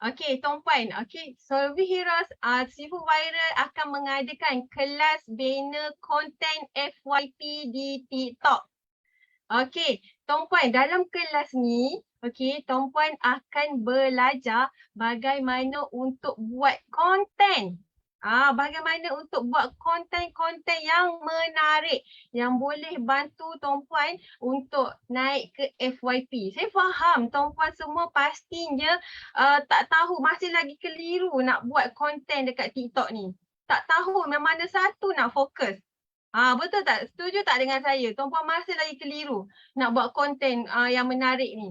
Okay, tuan-puan. Okay, Solvi Heroes, Sifu Viral akan mengadakan kelas bina konten FYP di TikTok. Okay, tuan-puan, dalam kelas ni, okay, tuan-puan akan belajar bagaimana untuk buat konten. Bagaimana untuk buat konten-konten yang menarik yang boleh bantu tuan-puan untuk naik ke FYP. Saya faham tuan-puan semua pastinya tak tahu, masih lagi keliru nak buat konten dekat TikTok ni. Tak tahu memang mana satu nak fokus. Betul tak? Setuju tak dengan saya? Tuan-puan masih lagi keliru nak buat konten yang menarik ni.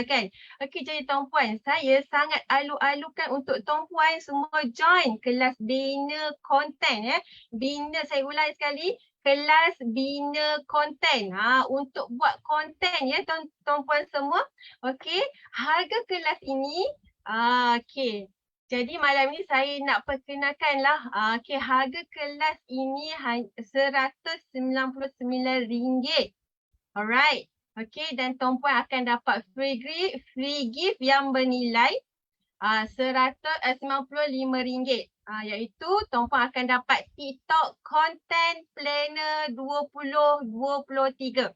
Kan? Okey, jadi tuan-puan, saya sangat alu-alukan untuk tuan-puan semua join kelas bina konten ya. Saya ulang sekali, kelas bina konten. Untuk buat konten ya tuan-puan semua. Okey, harga kelas ini okey. Jadi malam ni saya nak perkenalkanlah okey, harga kelas ini RM199. Alright. Okey, dan tuan-puan akan dapat free gift yang bernilai RM195. Iaitu tuan-puan akan dapat TikTok Content Planner 2023.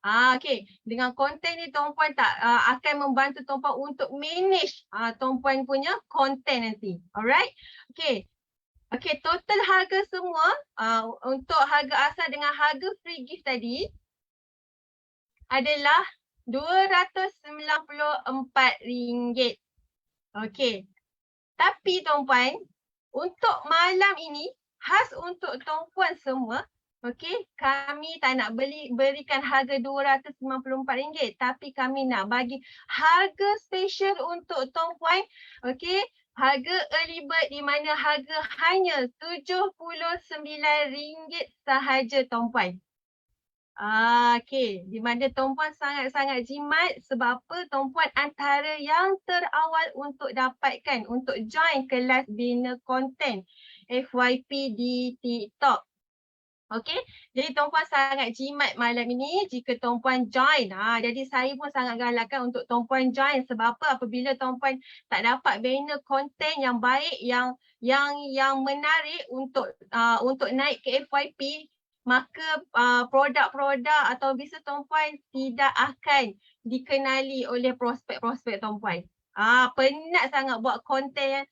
Okay. Dengan konten ni tuan-puan tak akan membantu tuan-puan untuk manage tuan-puan punya konten nanti. Alright? Okay. Okay, total harga semua untuk harga asal dengan harga free gift tadi adalah RM294. Okay. Tapi tuan-puan, untuk malam ini khas untuk tuan-puan semua, okay, kami tak nak berikan harga RM294, tapi kami nak bagi harga special untuk tuan-puan, okay, harga early bird di mana harga hanya RM79 sahaja tuan-puan. Okay, di mana tuan-puan sangat-sangat jimat sebab apa tuan-puan antara yang terawal untuk dapatkan untuk join kelas bina konten FYP di TikTok. Okay, jadi tuan-puan sangat jimat malam ini jika tuan-puan join. Jadi saya pun sangat galakkan untuk tuan-puan join sebab apa apabila tuan-puan tak dapat bina konten yang baik yang menarik untuk naik ke FYP, maka produk-produk atau bisnes tuan-puan tidak akan dikenali oleh prospek-prospek tuan-puan. Penat sangat buat konten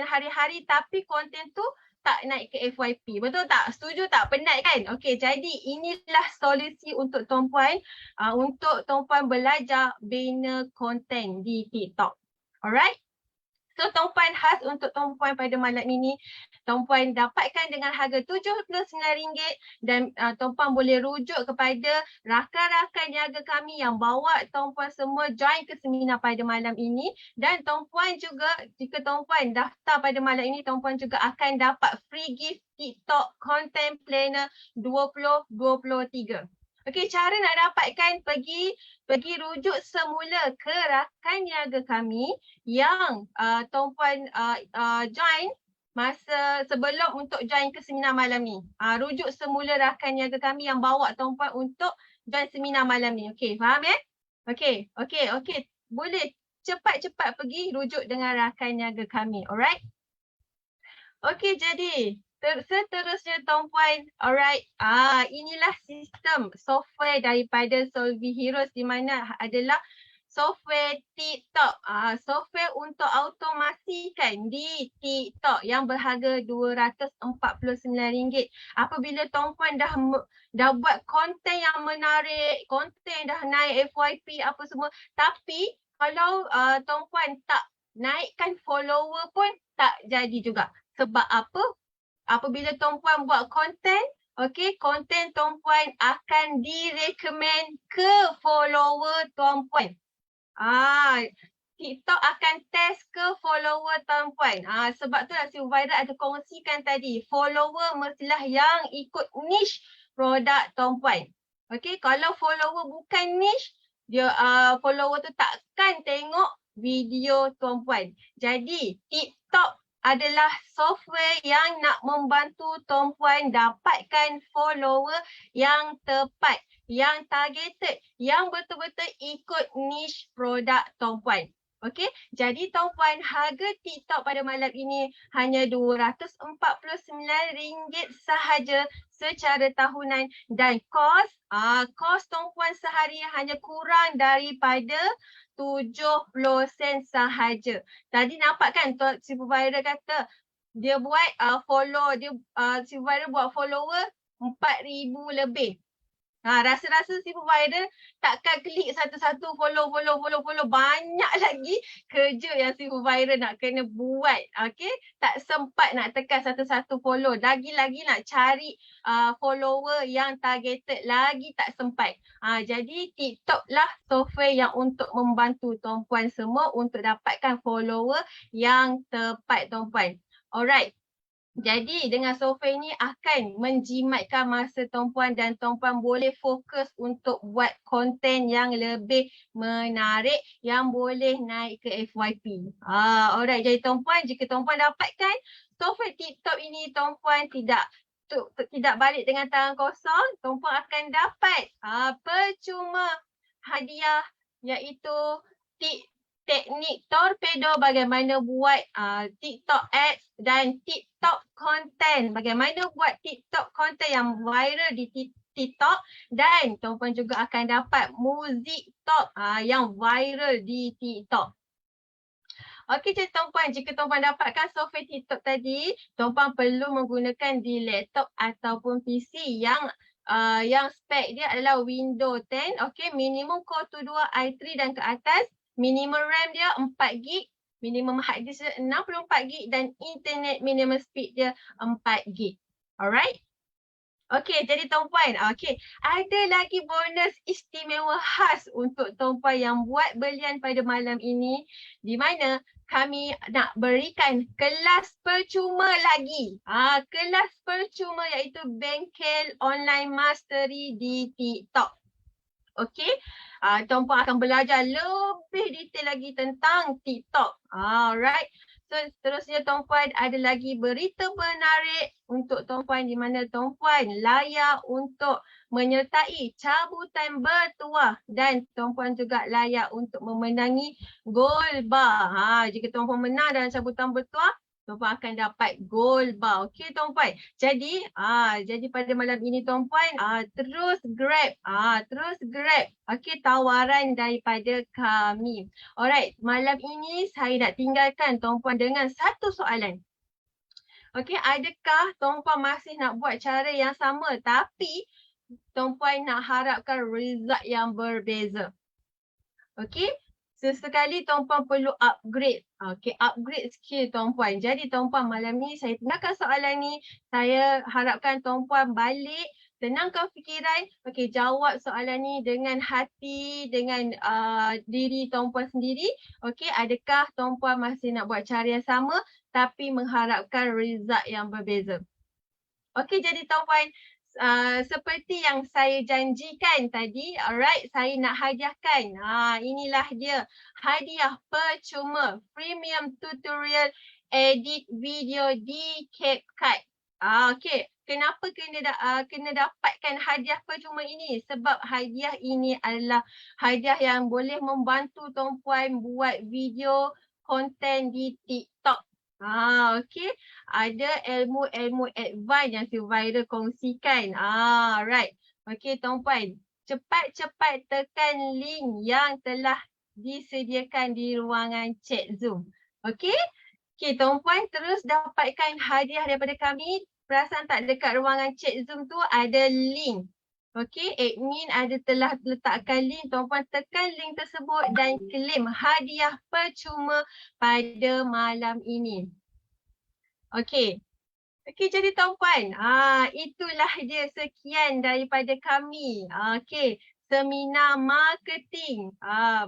hari-hari tapi konten tu tak naik ke FYP. Betul tak? Setuju tak? Penat kan? Okey, jadi inilah solusi untuk tuan-puan belajar bina konten di TikTok. Alright? So tuan-puan khas untuk tuan-puan pada malam ini, tuan-puan dapatkan dengan harga RM79 dan tuan-puan boleh rujuk kepada rakan-rakan niaga kami yang bawa tuan-puan semua join ke seminar pada malam ini, dan tuan-puan juga jika tuan-puan daftar pada malam ini, tuan-puan juga akan dapat free gift TikTok Content Planner 2023. Okey, cara nak dapatkan pergi rujuk semula ke rakan niaga kami yang tuan-puan join masa sebelum untuk join ke seminar malam ni. Rujuk semula rakan niaga kami yang bawa tuan-puan untuk join seminar malam ni. Okey, faham ya? Okey. Boleh cepat-cepat pergi rujuk dengan rakan niaga kami. Alright? Okey, jadi seterusnya tuan-puan, alright, inilah sistem software daripada Solvi Heroes di mana adalah software TikTok, software untuk automasikan di TikTok yang berharga RM249. Apabila tuan-puan dah buat konten yang menarik, konten dah naik FYP apa semua, tapi kalau tuan-puan tak naikkan follower pun tak jadi juga. Sebab apa? Apabila tuan-puan buat konten, okey, konten tuan-puan akan direkomend ke follower tuan-puan. TikTok akan test ke follower tuan-puan. Sebab tu lah si Viral ada kongsikan tadi, follower mestilah yang ikut niche produk tuan-puan. Okey, kalau follower bukan niche, dia follower tu takkan tengok video tuan-puan. Jadi TikTok adalah software yang nak membantu tuan-puan dapatkan follower yang tepat, yang targeted, yang betul-betul ikut niche produk tuan-puan. Okey, jadi tuan-puan harga TikTok pada malam ini hanya RM249 sahaja secara tahunan dan kos tuan-puan sehari hanya kurang daripada 70 sen sahaja. Tadi nampak kan si Viral kata dia buat si Viral buat follower 4,000 lebih. Rasa-rasa si Viral takkan klik satu-satu follow banyak lagi kerja yang si Viral nak kena buat. Okey, tak sempat nak tekan satu-satu follow, lagi-lagi nak cari follower yang targeted lagi tak sempat. Jadi TikTok lah software yang untuk membantu tuan-puan semua untuk dapatkan follower yang tepat tuan-puan. Alright. Jadi dengan software ni akan menjimatkan masa tuan-puan dan tuan-puan boleh fokus untuk buat konten yang lebih menarik yang boleh naik ke FYP. Alright, jadi tuan-puan jika tuan-puan dapatkan software TikTok ini, tuan-puan tidak balik dengan tangan kosong, tuan-puan akan dapat percuma hadiah iaitu teknik torpedo bagaimana buat TikTok ads dan TikTok content. Bagaimana buat TikTok content yang viral di TikTok dan tuan-puan juga akan dapat muzik top yang viral di TikTok. Okey, jadi tuan-puan, jika tuan-puan dapatkan software TikTok tadi, tuan-puan perlu menggunakan di laptop ataupun PC yang spek dia adalah Windows 10. Okey, minimum Core to 2 i3 dan ke atas, minimum RAM dia 4GB, minimum hard disk dia 64GB dan internet minimum speed dia 4GB. Alright? Okey, jadi tuan-puan, ada lagi bonus istimewa khas untuk tuan-puan yang buat belian pada malam ini, di mana kami nak berikan kelas percuma lagi. Kelas percuma iaitu bengkel online mastery di TikTok. Okey, tuan-puan akan belajar lebih detail lagi tentang TikTok. Alright. So seterusnya tuan-puan ada lagi berita menarik untuk tuan-puan di mana tuan-puan layak untuk menyertai cabutan bertuah dan tuan-puan juga layak untuk memenangi gold bar. Jika tuan-puan menang dalam cabutan bertuah, tuan-puan akan dapat gold bar. Okey tuan-puan. Jadi pada malam ini tuan-puan terus grab okey tawaran daripada kami. Alright, malam ini saya nak tinggalkan tuan-puan dengan satu soalan. Okey, adakah tuan-puan masih nak buat cara yang sama tapi tuan-puan nak harapkan result yang berbeza? Okey, sesekali tuan-puan perlu upgrade. Okey, upgrade skill tuan-puan. Jadi tuan-puan, malam ni saya tinggalkan soalan ni. Saya harapkan tuan-puan balik, tenangkan fikiran. Okey, jawab soalan ni dengan hati, dengan diri tuan-puan sendiri. Okey, adakah tuan-puan masih nak buat cara yang sama tapi mengharapkan result yang berbeza? Okey, jadi tuan-puan, seperti yang saya janjikan tadi, alright, saya nak hadiahkan. Inilah dia hadiah percuma premium tutorial edit video di CapCut. Okey, kenapa kena dapatkan hadiah percuma ini? Sebab hadiah ini adalah hadiah yang boleh membantu tuan-puan buat video konten di TikTok. Okey, ada ilmu-ilmu advance yang si viral kongsikan. Right. Okey tuan-puan, cepat-cepat tekan link yang telah disediakan di ruangan chat Zoom. Okey? Okey tuan-puan, terus dapatkan hadiah daripada kami. Perasan tak dekat ruangan chat Zoom tu ada link. Okey, admin telah letakkan link, tuan-puan tekan link tersebut dan claim hadiah percuma pada malam ini. Okey. Okey, jadi tuan-puan, itulah dia sekian daripada kami. Okey, seminar marketing.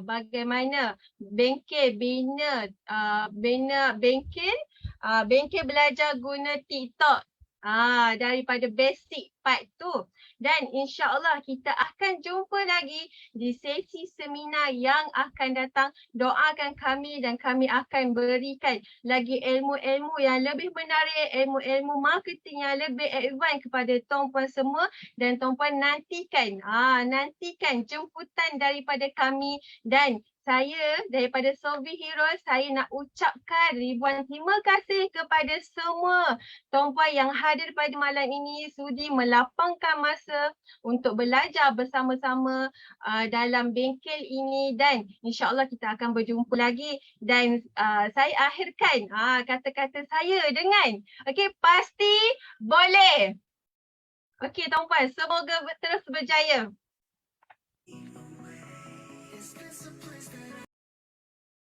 Bagaimana bengkel bengkel belajar guna TikTok. Daripada basic part tu. Dan insya-Allah kita akan jumpa lagi di sesi seminar yang akan datang. Doakan kami dan kami akan berikan lagi ilmu-ilmu yang lebih menarik, ilmu-ilmu marketing yang lebih advance kepada tuan-puan semua. Dan tuan-puan nantikan jemputan daripada kami. Dan saya daripada Solvi Heroes, saya nak ucapkan ribuan terima kasih kepada semua tuan-puan yang hadir pada malam ini, sudi melapangkan masa untuk belajar bersama-sama dalam bengkel ini dan insya-Allah kita akan berjumpa lagi. Dan saya akhirkan kata-kata saya dengan pasti boleh. Okey tuan-puan, semoga terus berjaya.